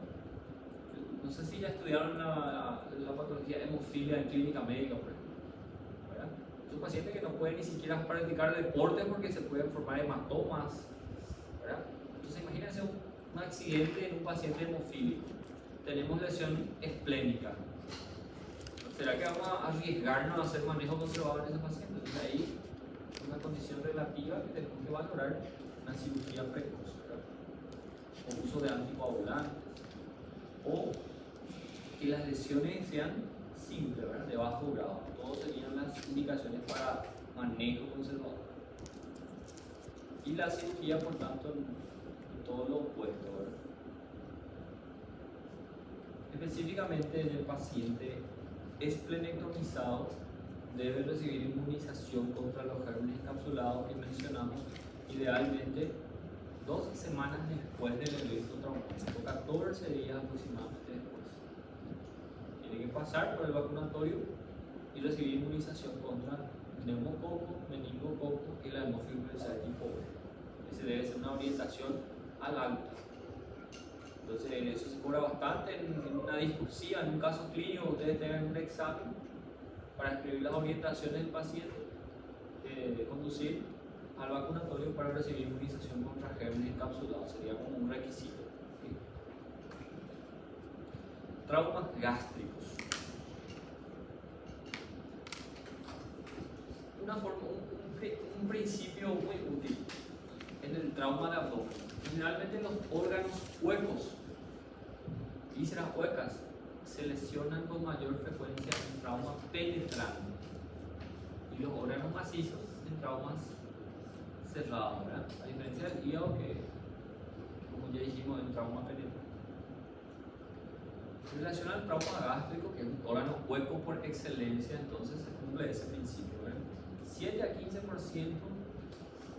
No sé si ya estudiaron la patología de hemofilia en clínica médica, por ejemplo, ¿verdad? Es un paciente que no puede ni siquiera practicar deporte porque se pueden formar hematomas, ¿verdad? Entonces imagínense un accidente en un paciente hemofílico. Tenemos lesión esplénica. ¿Será que vamos a arriesgarnos a hacer manejo conservador en ese paciente? Entonces ahí es una condición relativa que tenemos que valorar una cirugía precoz, ¿verdad? O uso de anticoagulantes, o que las lesiones sean simples, ¿verdad? De bajo grado. Todas serían las indicaciones para manejo conservador. Y la cirugía, por tanto, en todo lo opuesto, ¿verdad? Específicamente en el paciente esplenectomizado debe recibir inmunización contra los gérmenes encapsulados que mencionamos, idealmente 12 semanas después del evento traumático, 14 días aproximadamente después. Tiene que pasar por el vacunatorio y recibir inmunización contra neumococo, meningococo y la hemofilus tipo B. Esa debe ser una orientación al alta. Entonces, eso se cobra bastante en una discursiva, en un caso clínico. Ustedes tengan un examen para escribir las orientaciones del paciente, conducir al vacunatorio para recibir inmunización contra gérmenes encapsulados. Sería como un requisito. ¿Sí? Traumas gástricos. Un principio muy útil en el trauma de abdomen. Generalmente los órganos huecos, vísceras huecas, se lesionan con mayor frecuencia en trauma penetrante y los órganos macizos en traumas cerrados, ¿verdad? A diferencia del hígado que, como ya dijimos, en trauma penetrante. En relación al trauma gástrico, que es un órgano hueco por excelencia, entonces se cumple ese principio, ¿verdad? 7 a 15%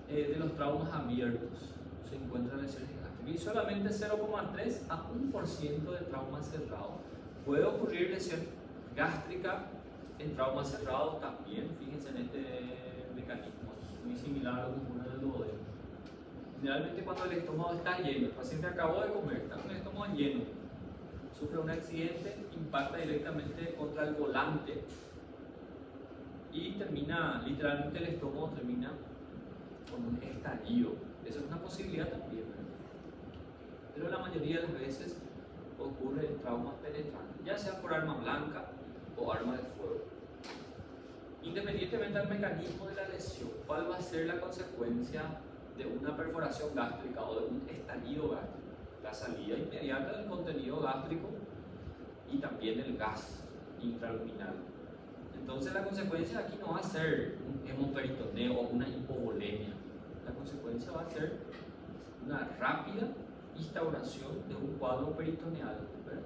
de los traumas abiertos se encuentran lesiones gástricas y solamente 0,3 a 1% de traumas cerrados. Puede ocurrir lesión gástrica en traumas cerrados también, fíjense en este mecanismo, muy similar a lo que ocurre en el duodeno. Generalmente cuando el estómago está lleno, el paciente acabó de comer, está con el estómago lleno, sufre un accidente, impacta directamente contra el volante y termina, literalmente el estómago termina con un estallido. Esa es una posibilidad también, ¿verdad? Pero la mayoría de las veces ocurre en traumas penetrantes, ya sea por arma blanca o arma de fuego. Independientemente del mecanismo de la lesión, ¿cuál va a ser la consecuencia de una perforación gástrica o de un estallido gástrico? La salida inmediata del contenido gástrico y también el gas intraluminal. Entonces la consecuencia aquí no va a ser un hemoperitoneo o una hipovolemia. La consecuencia va a ser una rápida instauración de un cuadro peritoneal, ¿verdad?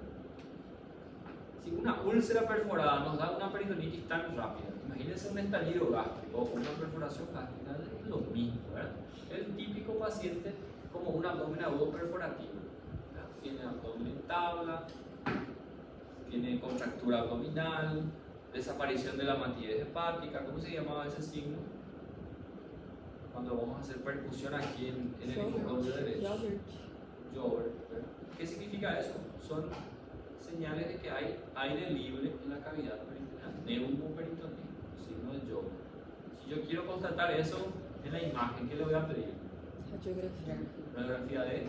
Si una úlcera perforada nos da una peritonitis tan rápida, imagínense un estallido gástrico o una perforación gástrica, es lo mismo, ¿verdad? El típico paciente como un abdomen agudo perforativo, ¿verdad? Tiene abdomen en tabla, tiene contractura abdominal, desaparición de la matidez hepática. ¿Cómo se llamaba ese signo? Cuando vamos a hacer percusión aquí en el hemisferio derecho. Joubert, ¿verdad? ¿Qué significa eso? Son señales de que hay aire libre en la cavidad peritoneal, neumoperitoneo, signo de Joubert. Si yo quiero constatar eso en la imagen, ¿qué le voy a pedir? Radiografía de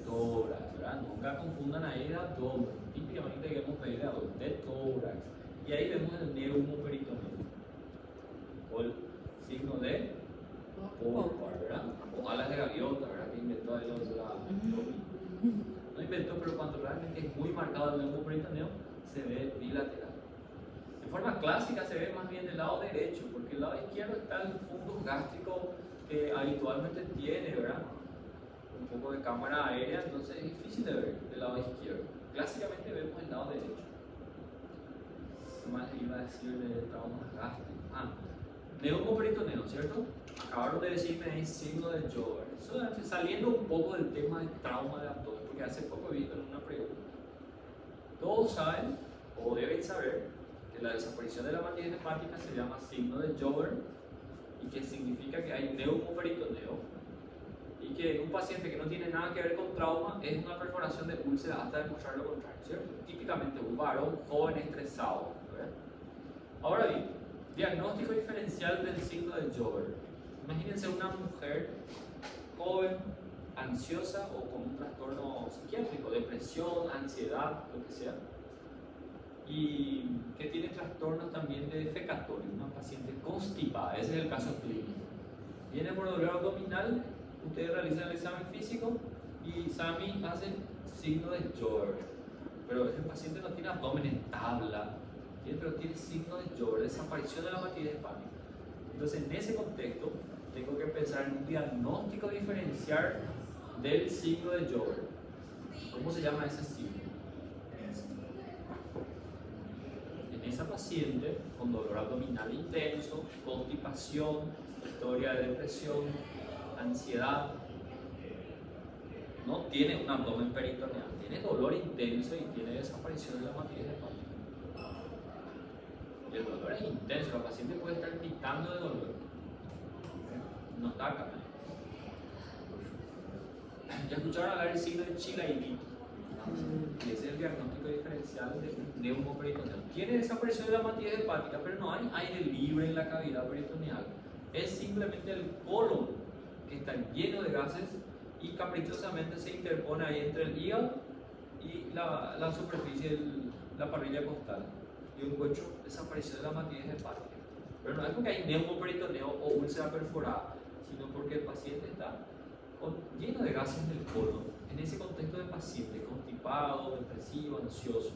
tórax, ¿verdad? Nunca confundan ahí de abdomen. Típicamente queremos pedir de tórax. Y ahí vemos el neumoperitoneo. O el signo de Pollard, ¿verdad? O alas de gaviota, ¿verdad? Que inventó ahí los de la no inventó, pero cuando realmente es muy marcado el neumoperitoneo, se ve bilateral. En forma clásica se ve más bien del lado derecho, porque el lado izquierdo está el fundus gástrico que habitualmente tiene, ¿verdad? Un poco de cámara aérea, entonces es difícil de ver del lado izquierdo. Clásicamente vemos el lado derecho. ¿Qué más le iba a decir de traumas gástricos? Neumoperitoneo, ¿cierto? Acabaron de decirme ahí signo de Joubert. Saliendo un poco del tema de trauma de abdomen, porque hace poco he visto en una pregunta. Todos saben, o deben saber, que la desaparición de la matidez hepática se llama signo de Joubert y que significa que hay neumoperitoneo y que en un paciente que no tiene nada que ver con trauma es una perforación de úlcera hasta demostrar lo contrario, ¿cierto? Típicamente un varón joven estresado, ¿verdad? Ahora bien, diagnóstico diferencial del signo de Joubert. Imagínense una mujer joven, ansiosa o con un trastorno psiquiátrico, depresión, ansiedad, lo que sea, y que tiene trastornos también de defecatorio, una paciente constipada, ese es el caso clínico. Viene por dolor abdominal, ustedes realizan el examen físico y Sami hace signo de Joubert, pero ese paciente no tiene abdomen en tabla, pero tiene signo de Joubert, desaparición de la matidez hepática. Entonces, en ese contexto, tengo que pensar en un diagnóstico diferencial del signo de Joubert. ¿Cómo se llama ese signo? En esa paciente con dolor abdominal intenso, constipación, historia de depresión, ansiedad, no tiene un abdomen peritoneal, tiene dolor intenso y tiene desaparición de la matidez hepática. Y el dolor es intenso, la paciente puede estar gritando de dolor. No está acá. Ya escucharon hablar del signo de Chilaiditi, que es el diagnóstico diferencial de neumoperitoneo. Tiene desaparición de la matidez hepática, pero no hay aire libre en la cavidad peritoneal. Es simplemente el colon que está lleno de gases y caprichosamente se interpone ahí entre el hígado y la superficie, la parrilla costal. Y encuentro desaparición de la matidez hepática. Pero no es porque hay neumoperitoneo o úlcera perforada, sino porque el paciente está lleno de gases en el colon, en ese contexto de paciente constipado, depresivo, ansioso.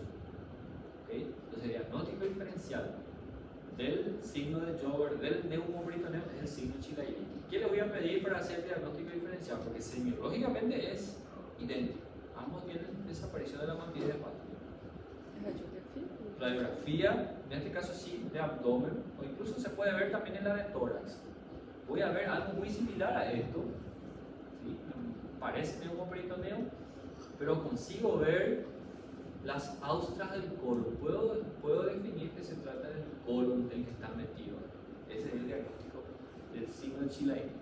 ¿Okay? Entonces, el diagnóstico diferencial del signo de Joubert, del neumoperitoneo, es el signo Chilaiditi. ¿Qué le voy a pedir para hacer el diagnóstico diferencial? Porque semiológicamente es idéntico. Ambos tienen desaparición de la matidez hepática. Radiografía, en este caso sí, de abdomen, o incluso se puede ver también en la de tórax. Voy a ver algo muy similar a esto, ¿sí? Parece neumoperitoneo, pero consigo ver las austras del colon. Puedo definir que se trata del colon del que está metido. Ese es el diagnóstico del signo de Chilaiditi.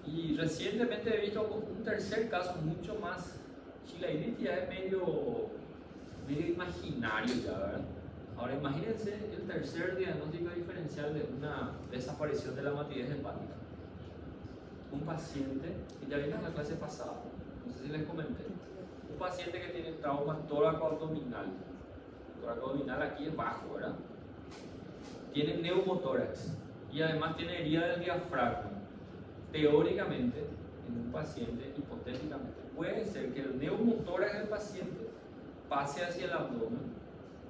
Y recientemente he visto un tercer caso mucho más. Chilaiditi ya es medio imaginario ya, ¿verdad? Ahora imagínense el tercer diagnóstico diferencial de una desaparición de la matidez hepática. Un paciente, que ya vimos en la clase pasada, no sé si les comenté, un paciente que tiene trauma tóraco-abdominal. Tóraco-abdominal aquí es bajo, ¿verdad? Tiene neumotórax y además tiene herida del diafragma. Teóricamente, en un paciente, hipotéticamente, puede ser que el neumotórax del paciente pase hacia el abdomen,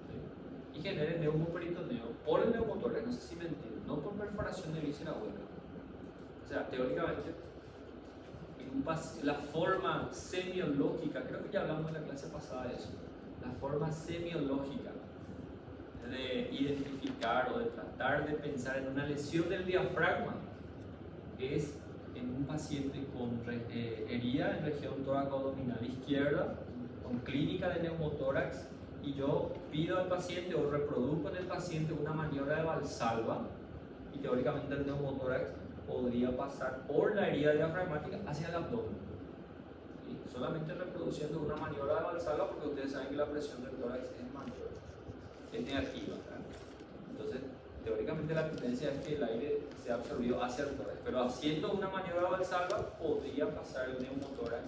¿sí? Y genere neumoperitoneo por el neumotórax, no sé si me entienden, no por perforación de víscera hueca. O sea, teóricamente, la forma semiológica, creo que ya hablamos en la clase pasada de eso, la forma semiológica de identificar o de tratar de pensar en una lesión del diafragma es en un paciente con herida en región tóraco-abdominal izquierda, con clínica de neumotórax y yo pido al paciente o reproduzco en el paciente una maniobra de Valsalva, y teóricamente el neumotórax podría pasar por la herida diafragmática hacia el abdomen. ¿Sí? Solamente reproduciendo una maniobra de Valsalva, porque ustedes saben que la presión del tórax es mayor, es negativa, ¿verdad? Entonces, teóricamente la tendencia es que el aire sea absorbido hacia el tórax, pero haciendo una maniobra de Valsalva podría pasar el neumotórax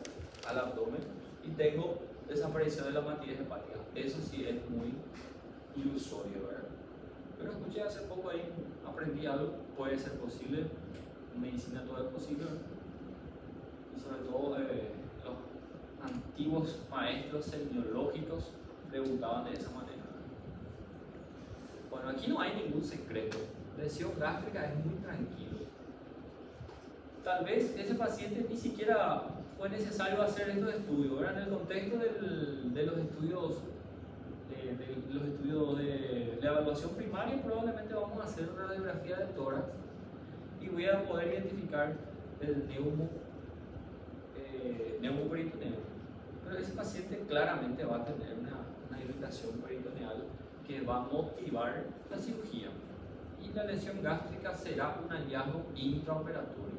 al abdomen y tengo desaparición de la matriz hepática. Eso sí es muy ilusorio, ¿verdad? Pero escuché hace poco ahí, aprendí algo, puede ser posible, en medicina todo es posible, ¿verdad? Y sobre todo los antiguos maestros semiológicos preguntaban de esa manera. Bueno, aquí no hay ningún secreto, lesión gástrica es muy tranquilo. Tal vez ese paciente ni siquiera fue necesario hacer estos estudios, ¿verdad? En el contexto de los estudios de evaluación primaria, probablemente vamos a hacer una radiografía de tórax y voy a poder identificar el neumoperitoneo. Pero ese paciente claramente va a tener una irritación peritoneal que va a motivar la cirugía, y la lesión gástrica será un hallazgo intraoperatorio.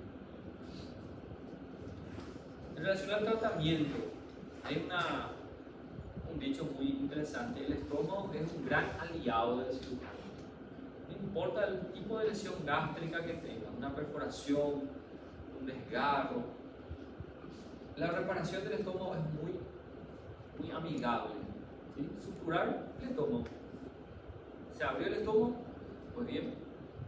En relación al tratamiento, hay un dicho muy interesante: el estómago es un gran aliado del cirujano. No importa el tipo de lesión gástrica que tenga, una perforación, un desgarro, la reparación del estómago es muy amigable. ¿Sí? Suturar el estómago. Se abrió el estómago, pues bien,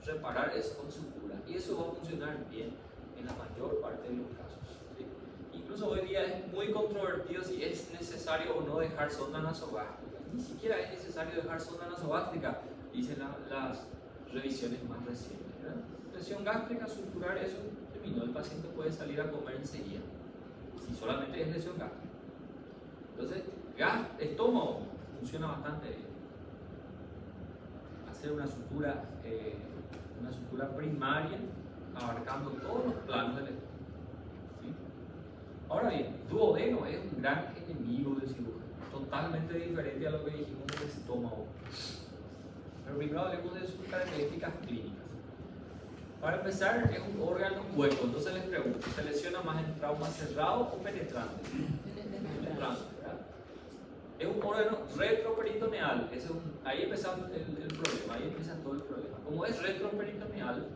reparar eso con sutura, y eso va a funcionar bien en la mayor parte de los casos. ¿Sí? Incluso hoy día es muy controvertido si es necesario o no dejar sonda nasogástrica. Ni siquiera es necesario dejar sonda nasogástrica, dicen las revisiones más recientes, ¿verdad? Lesión gástrica, suturar eso, terminó, el paciente puede salir a comer enseguida, si solamente es lesión gástrica. Entonces, estómago funciona bastante bien. Hacer una sutura primaria abarcando todos los planos del estómago. ¿Sí? Ahora bien, duodeno es un gran enemigo del cirujano, totalmente diferente a lo que dijimos del estómago. Pero primero hablemos de sus características clínicas. Para empezar, es un órgano hueco, entonces les pregunto, ¿se lesiona más en trauma cerrado o penetrante? Penetrante, ¿verdad? Es un órgano retroperitoneal, ahí empieza el problema, ahí empieza todo el problema. Como es retroperitoneal,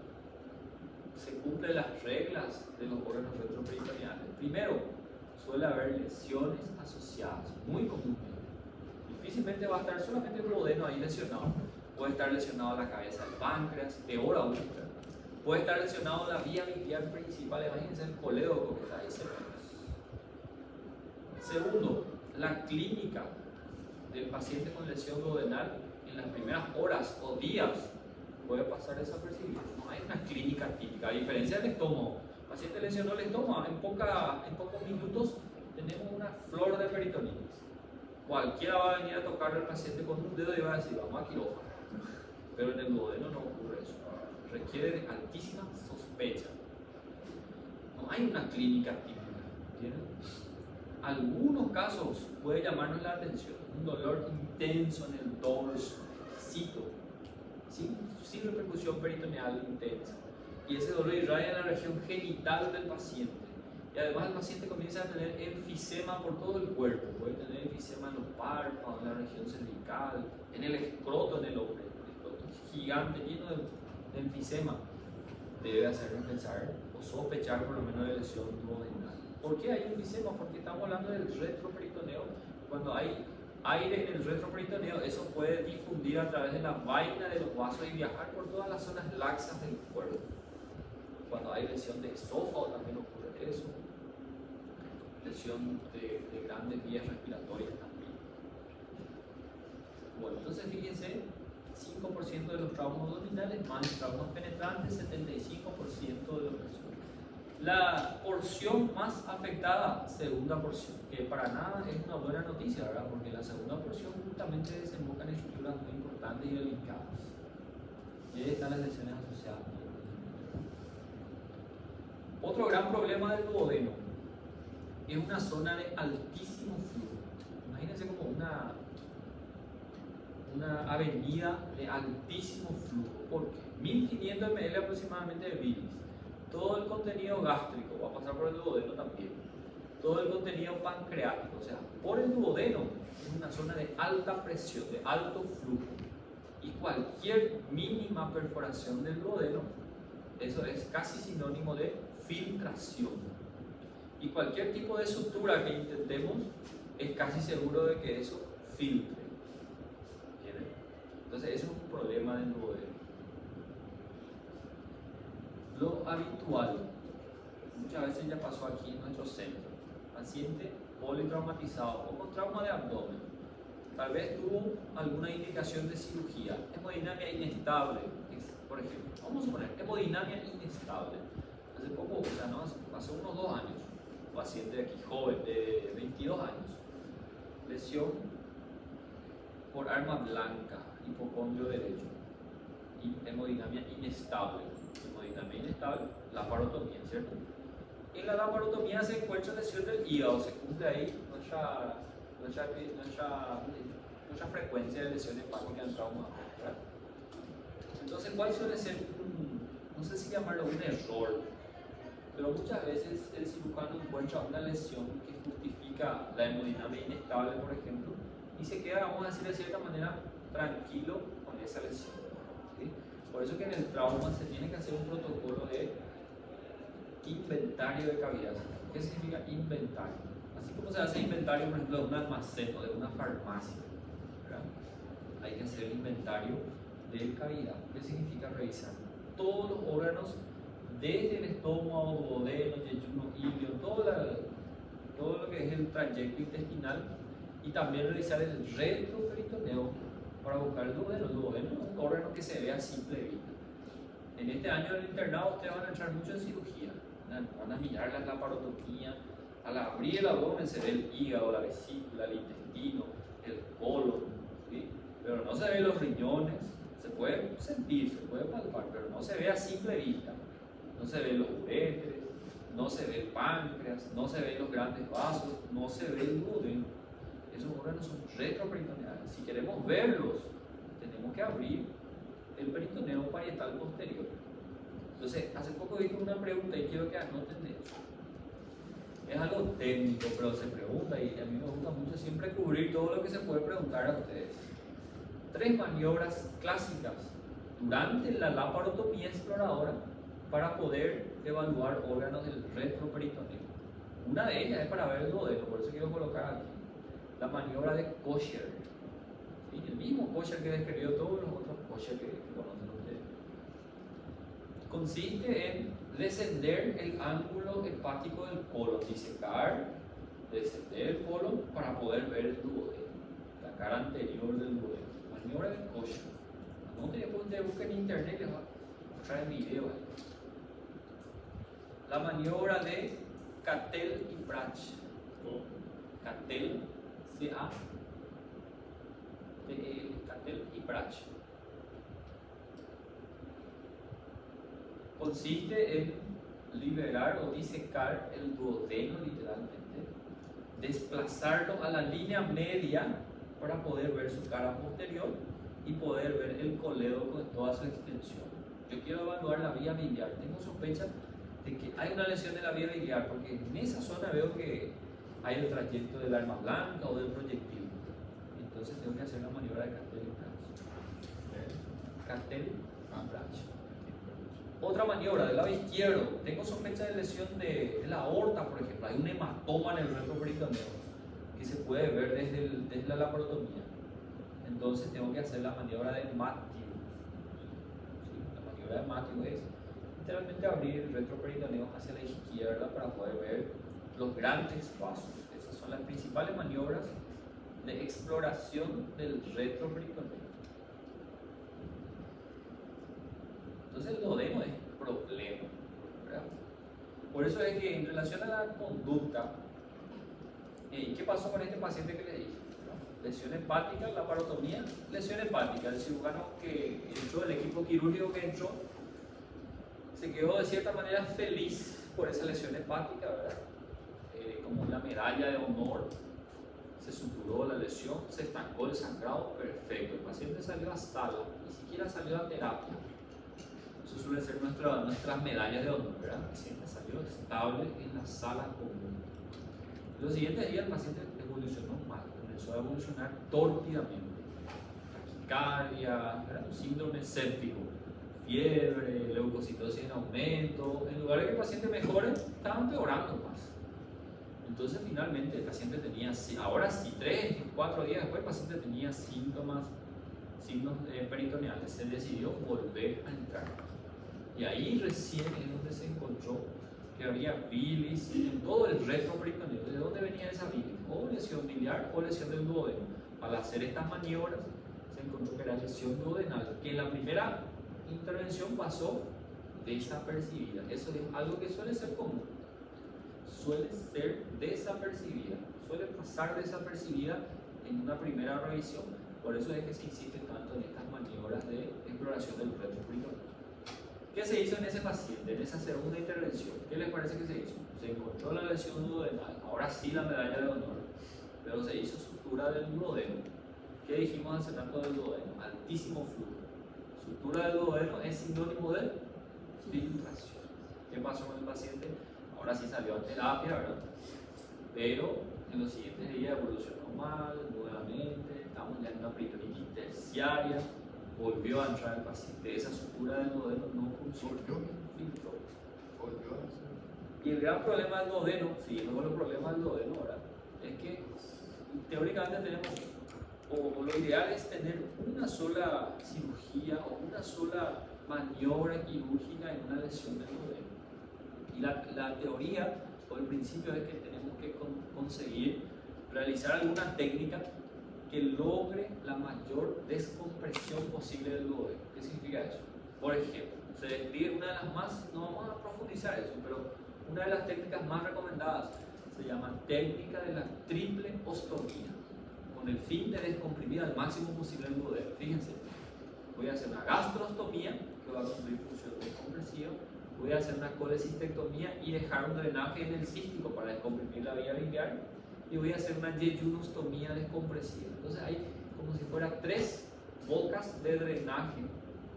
se cumplen las reglas de los órganos retroperitoneales. Primero, suele haber lesiones asociadas, muy comúnmente. Difícilmente va a estar solamente el duodeno ahí lesionado. Puede estar lesionado la cabeza del páncreas, peor aún. Puede estar lesionado la vía biliar principal, imagínense el colédoco que está ahí cerca. Segundo, la clínica del paciente con lesión duodenal en las primeras horas o días puede pasar desapercibido. No hay una clínica típica, a diferencia del estómago. El paciente lesionó el estómago, en pocos minutos tenemos una flor de peritonitis. Cualquiera va a venir a tocar al paciente con un dedo y va a decir, vamos a quirófano. Pero en el duodeno no ocurre eso. Requiere de altísima sospecha. No hay una clínica típica. ¿Entienden? Algunos casos puede llamarnos la atención. Un dolor intenso en el dorsito, sin repercusión peritoneal intensa. Y ese dolor irradia en la región genital del paciente. Y además el paciente comienza a tener enfisema por todo el cuerpo. Puede tener enfisema en los párpados, en la región cervical, en el escroto, en el hombre. El escroto gigante, lleno de enfisema. Debe hacernos pensar o sospechar por lo menos de lesión duodenal. ¿Por qué hay enfisema? Porque estamos hablando del retroperitoneo. Cuando hay aire en el retroperitoneo, eso puede difundir a través de la vaina de los vasos y viajar por todas las zonas laxas del cuerpo. Cuando hay lesión de esófago también ocurre eso. Lesión de grandes vías respiratorias también. Bueno, entonces fíjense, 5% de los traumas abdominales, más traumas penetrantes, 75% de los lesiones. La porción más afectada, segunda porción, que para nada es una buena noticia, ¿verdad? Porque la segunda porción justamente desemboca en estructuras muy importantes y delicadas. Y ahí están las lesiones asociadas. Otro gran problema del duodeno es una zona de altísimo flujo. Imagínense como una avenida de altísimo flujo. ¿Por qué? 1500 ml aproximadamente de bilis. Todo el contenido gástrico va a pasar por el duodeno también. Todo el contenido pancreático, o sea, por el duodeno es una zona de alta presión, de alto flujo. Y cualquier mínima perforación del duodeno, eso es casi sinónimo de filtración. Y cualquier tipo de sutura que intentemos, es casi seguro de que eso filtre. ¿Entienden? Entonces, eso es un problema del duodeno. Lo habitual, muchas veces ya pasó aquí en nuestro centro, paciente politraumatizado o con trauma de abdomen, tal vez tuvo alguna indicación de cirugía, hemodinamia inestable, por ejemplo, vamos a poner hemodinamia inestable. Hace poco, o sea, no, hace unos 2 años, un paciente de aquí joven, de 22 años, lesión por arma blanca, hipocondrio derecho, y hemodinamia inestable. Hemodinamia inestable, laparotomía, ¿cierto? En la laparotomía se encuentra lesión del hígado, se cumple ahí nuestra frecuencia de lesiones hepáticas en trauma, ¿verdad? Entonces, ¿cuál suele ser no sé si llamarlo un error, pero muchas veces el cirujano encuentra una lesión que justifica la hemodinamia inestable, por ejemplo, y se queda, vamos a decir de cierta manera, tranquilo con esa lesión, ¿sí? Por eso que en el trauma se tiene que hacer un protocolo de inventario de cavidades. ¿Qué significa inventario? Así como se hace inventario, por ejemplo, de un almacén o de una farmacia, ¿verdad? Hay que hacer inventario de cavidad. ¿Qué significa revisar todos los órganos desde el estómago, duodeno, yeyuno, ilio, todo lo que es el trayecto intestinal, y también revisar el retroperitoneo para buscar el duodeno. El duodeno es un órgano que se ve a simple vista. En este año del internado ustedes van a entrar mucho en cirugía, van a mirar la laparotomía. Al abrir el abdomen se ve el hígado, la vesícula, el intestino, el colon, ¿sí? Pero no se ven los riñones. Se puede sentir, se puede palpar, pero no se ve a simple vista. No se ven los uréteres, no se ve el páncreas, no se ven los grandes vasos, no se ve el duodeno. Esos órganos son retroperitoneales. Si queremos verlos, tenemos que abrir el peritoneo parietal posterior. Entonces, hace poco vi una pregunta y quiero que anoten de eso. Es algo técnico, pero se pregunta, y a mí me gusta mucho siempre cubrir todo lo que se puede preguntar a ustedes. 3 maniobras clásicas durante la laparotomía exploradora para poder evaluar órganos del retroperitoneo. Una de ellas es para ver el duodeno, por eso quiero colocar aquí la maniobra de Kocher. ¿Sí? El mismo Kocher que describió todos los otros Kocher que conocen ustedes. Consiste en descender el ángulo hepático del colon, disecar, descender el colon para poder ver el duodeno, la cara anterior del duodeno. Maniobra de Kocher. Anoten, después ustedes busquen en internet, les va a mostrar el video ahí. La maniobra de Cattell y Prach. Cattell, C-A-T-E-L, Cattell y Prach. Consiste en liberar o disecar el duodeno literalmente, desplazarlo a la línea media para poder ver su cara posterior y poder ver el colédoco en toda su extensión. Yo quiero evaluar la vía biliar. Tengo sospecha de que hay una lesión de la vía biliar porque en esa zona veo que hay el trayecto del arma blanca o del proyectil. Entonces tengo que hacer la maniobra de Cattell y Prach. Cattell y Prach. Otra maniobra del lado izquierdo. Tengo sospecha de lesión de la aorta, por ejemplo. Hay un hematoma en el retroperitoneo que se puede ver desde la laparotomía. Entonces tengo que hacer la maniobra de Matthew. ¿Sí? La maniobra de Matthew es literalmente abrir el retroperitoneo hacia la izquierda para poder ver los grandes vasos. Esas son las principales maniobras de exploración del retroperitoneo. Entonces el duodeno es problema, ¿verdad? Por eso es que en relación a la conducta, ¿qué pasó con este paciente que le dije? Lesión hepática, laparotomía, lesión hepática. El cirujano que entró, el equipo quirúrgico que entró, se quedó de cierta manera feliz por esa lesión hepática, ¿verdad? Como una medalla de honor, se suturó la lesión, se estancó el sangrado, perfecto. El paciente salió a sala, ni siquiera salió a terapia. Eso suele ser nuestras medallas de honor, ¿verdad? El paciente salió estable en la sala común. Los siguientes días el paciente evolucionó mal, comenzó a evolucionar tórpidamente. Taquicardia, ¿verdad? Un síndrome séptico, fiebre, leucocitosis en aumento. En lugar de que el paciente mejore, estaba empeorando más. Entonces finalmente el paciente tenía, ahora sí, 3, 4 días después el paciente tenía signos peritoneales, se decidió volver a entrar. Y ahí recién es donde se encontró que había bilis en todo el retroperitoneo. ¿De dónde venía esa bilis? O lesión biliar o lesión del duodeno. Al hacer estas maniobras se encontró que era lesión duodenal, que en la primera intervención pasó desapercibida. Eso es algo que suele ser común. Suele ser desapercibida, suele pasar desapercibida en una primera revisión. Por eso es que se insiste tanto en estas maniobras de exploración del retroperitoneo. ¿Qué se hizo en ese paciente, en esa segunda intervención? ¿Qué les parece que se hizo? Se encontró la lesión duodenal, ahora sí la medalla de honor, pero se hizo sutura del duodeno. ¿Qué dijimos hace rato del duodeno? Altísimo flujo. Sutura del duodeno es sinónimo de filtración. ¿Qué pasó con el paciente? Ahora sí salió a terapia, ¿verdad? Pero en los siguientes días evolucionó mal, nuevamente, estamos ya en una peritonitis terciaria, volvió a entrar el paciente, esa sutura del duodeno no funcionó, filtró. Y el gran problema del duodeno, siguiendo con los problemas del duodeno ahora, es que teóricamente tenemos, o lo ideal es tener una sola cirugía o una sola maniobra quirúrgica en una lesión del duodeno. Y la teoría o el principio es que tenemos que conseguir realizar alguna técnica que logre la mayor descompresión posible del duodeno. ¿Qué significa eso? Por ejemplo, se describe una de las más, no vamos a profundizar eso, pero una de las técnicas más recomendadas se llama técnica de la triple ostomía, con el fin de descomprimir al máximo posible el duodeno. Fíjense, voy a hacer una gastrostomía que va a cumplir función descompresiva. Voy a hacer una colecistectomía y dejar un drenaje en el cístico para descomprimir la vía biliar. Y voy a hacer una yeyunostomía descompresiva. Entonces hay como si fuera 3 bocas de drenaje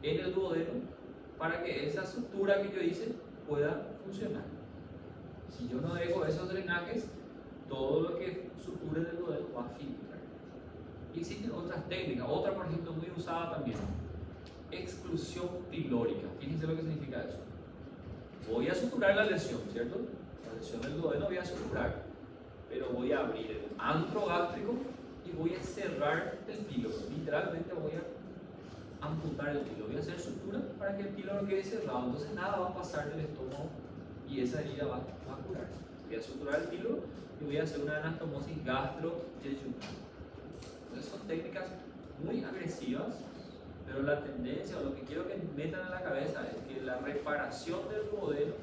en el duodeno para que esa sutura que yo hice pueda funcionar. Si yo no dejo esos drenajes, todo lo que suture del duodeno va a filtrar. Y existen otras técnicas. Otra, por ejemplo, muy usada también. Exclusión pilórica. Fíjense lo que significa eso. Voy a suturar la lesión, ¿cierto? La lesión del duodeno voy a suturar, pero voy a abrir el antro gástrico y voy a cerrar el píloro. Literalmente voy a amputar el píloro. Voy a hacer sutura para que el píloro quede cerrado. Entonces nada va a pasar del estómago y esa herida va a curarse. Voy a suturar el píloro y voy a hacer una anastomosis gastro-yeyunal. Entonces son técnicas muy agresivas. Pero la tendencia, o lo que quiero que metan en la cabeza, es que la reparación del duodeno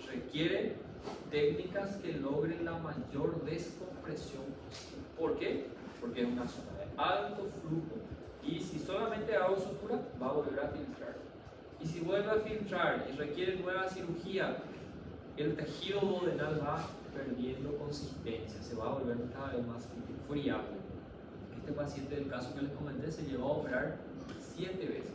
requiere técnicas que logren la mayor descompresión posible. ¿Por qué? Porque es una zona de alto flujo. Y si solamente hago sutura, va a volver a filtrar. Y si vuelve a filtrar y requiere nueva cirugía, el tejido duodenal va perdiendo consistencia, se va a volver cada vez más friable. Este paciente del caso que les comenté se llevó a operar 7 veces.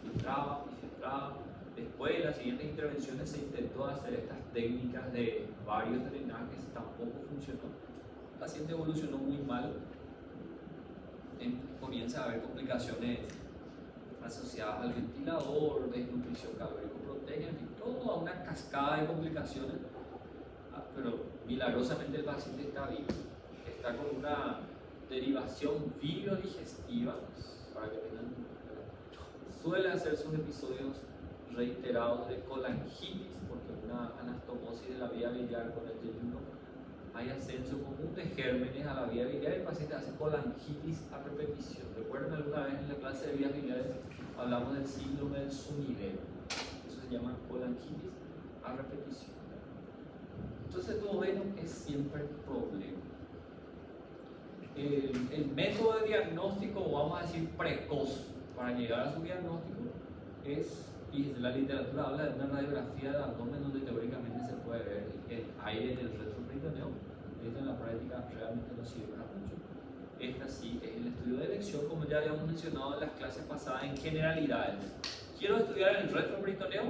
Filtraba y filtraba. Después de las siguientes intervenciones se intentó hacer estas técnicas de varios drenajes, tampoco funcionó. El paciente evolucionó muy mal. Comienza a haber complicaciones asociadas al ventilador, desnutrición calórico-proteica, en fin, toda una cascada de complicaciones. Pero milagrosamente el paciente está vivo. Está con una derivación biliodigestiva, para que tengan, suele hacer sus episodios reiterados de colangitis, porque una anastomosis de la vía biliar con el yeyuno hay ascenso común de gérmenes a la vía biliar y el paciente hace colangitis a repetición. ¿Recuerdan alguna vez en la clase de vías biliares hablamos del síndrome del sumidero? Eso se llama colangitis a repetición. Entonces el duodeno es siempre problema. El método de diagnóstico, o vamos a decir precoz, para llegar a su diagnóstico es, fíjense, la literatura habla de una radiografía de abdomen donde teóricamente se puede ver el aire en el retroperitoneo esto en la práctica realmente no sirve para mucho. Esta sí es el estudio de elección, como ya habíamos mencionado en las clases pasadas, en generalidades. Quiero estudiar el retroperitoneo,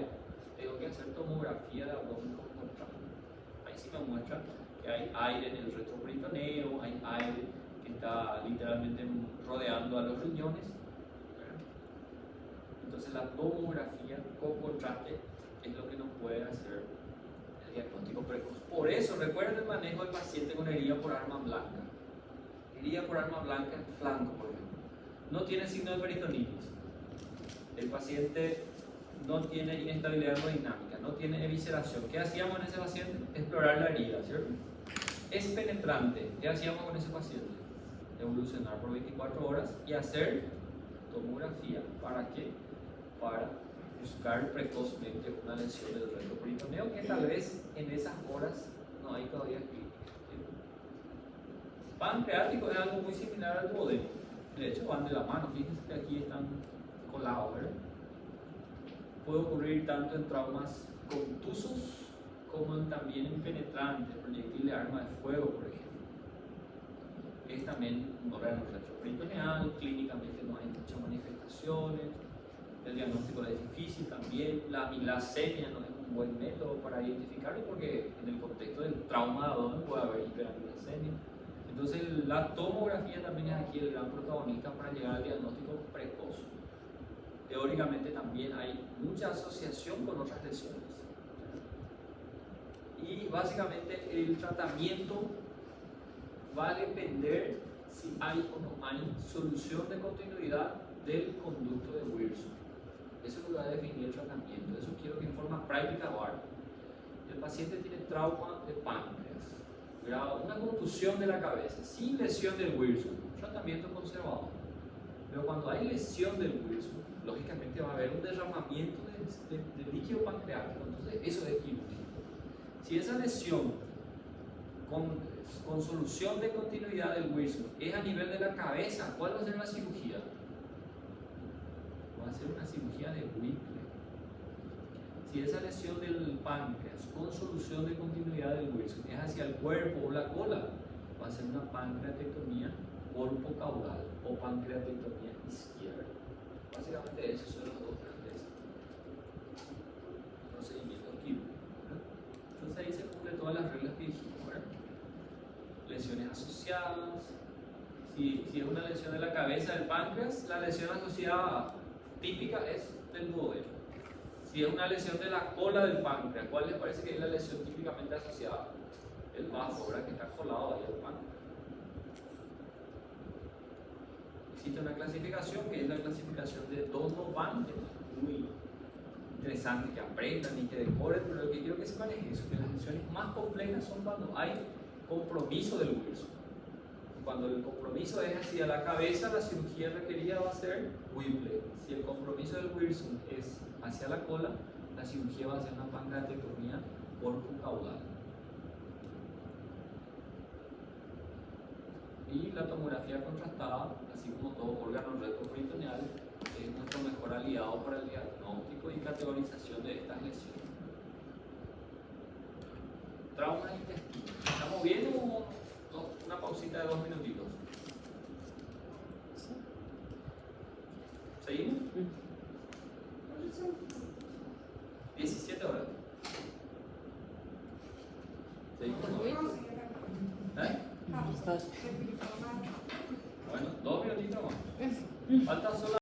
tengo que hacer tomografía de abdomen con contraste. Ahí sí me muestra que hay aire en el retroperitoneo, hay aire que está literalmente rodeando a los riñones. Entonces la tomografía con contraste es lo que nos puede hacer el diagnóstico precoz. Por eso recuerden el manejo del paciente con herida por arma blanca. Herida por arma blanca en flanco, por ejemplo. No tiene signo de peritonitis. El paciente no tiene inestabilidad hemodinámica, no tiene evisceración. ¿Qué hacíamos en ese paciente? Explorar la herida, ¿cierto? Es penetrante. ¿Qué hacíamos con ese paciente? Evolucionar por 24 horas y hacer tomografía. ¿Para qué? Para buscar precozmente una lesión del retroperitoneo que tal vez en esas horas no hay todavía clínica. Pancreático es algo muy similar al duodeno. De hecho van de la mano, fíjense que aquí están colados, ¿verdad? Puede ocurrir tanto en traumas contusos como también en penetrantes, proyectil de arma de fuego, por ejemplo. Es también un órgano retroperitoneal, clínicamente no hay muchas manifestaciones. El diagnóstico es difícil también, la amilasemia no es un buen método para identificarlo porque en el contexto del trauma de abdomen puede haber hiperamilasemia. Entonces la tomografía también es aquí el gran protagonista para llegar al diagnóstico precoz. Teóricamente también hay mucha asociación con otras lesiones. Y básicamente el tratamiento va a depender si hay o no hay solución de continuidad del conducto de Wilson. Eso es lo que va a definir el tratamiento. Eso quiero que en forma práctica ahora. El paciente tiene trauma de páncreas, una contusión de la cabeza, sin lesión del Wilson, tratamiento conservador. Pero cuando hay lesión del Wilson, lógicamente va a haber un derramamiento de líquido pancreático, entonces eso es quirúrgico. Si esa lesión con solución de continuidad del Wilson es a nivel de la cabeza, ¿cuál va a ser la cirugía? Va a ser una cirugía de Whipple. Si esa lesión del páncreas con solución de continuidad del Wilson es hacia el cuerpo o la cola, va a ser una pancreatectomía corpocaudal o pancreatectomía izquierda. Básicamente esos son los dos grandes procedimientos quirúrgicos. Entonces ahí se cumplen todas las reglas que dijimos, ¿verdad? Lesiones asociadas. Si es una lesión de la cabeza del páncreas, la lesión asociada típica es del duodeno. Si es una lesión de la cola del páncreas, ¿cuál les parece que es la lesión típicamente asociada? El vaso, ¿verdad? Que está colado ahí al páncreas. Existe una clasificación que es la clasificación de Donovan, que es muy interesante que aprendan y que decoren, pero lo que quiero que se maneje es que las lesiones más complejas son cuando hay compromiso del Wilson. Cuando el compromiso es hacia la cabeza, la cirugía requerida va a ser Whipple. Si el compromiso del Wilson es hacia la cola, la cirugía va a ser una pancreatectomía corpocaudal. Y la tomografía contrastada, así como todo órgano retroperitoneal, es nuestro mejor aliado para el diagnóstico y categorización de estas lesiones. Traumas intestinos. ¿Estamos viendo una pausita de 2 minutitos? ¿Seguimos? 17 horas. ¿Seguimos? ¿Eh? Bueno, 2 minutitos más. Falta solo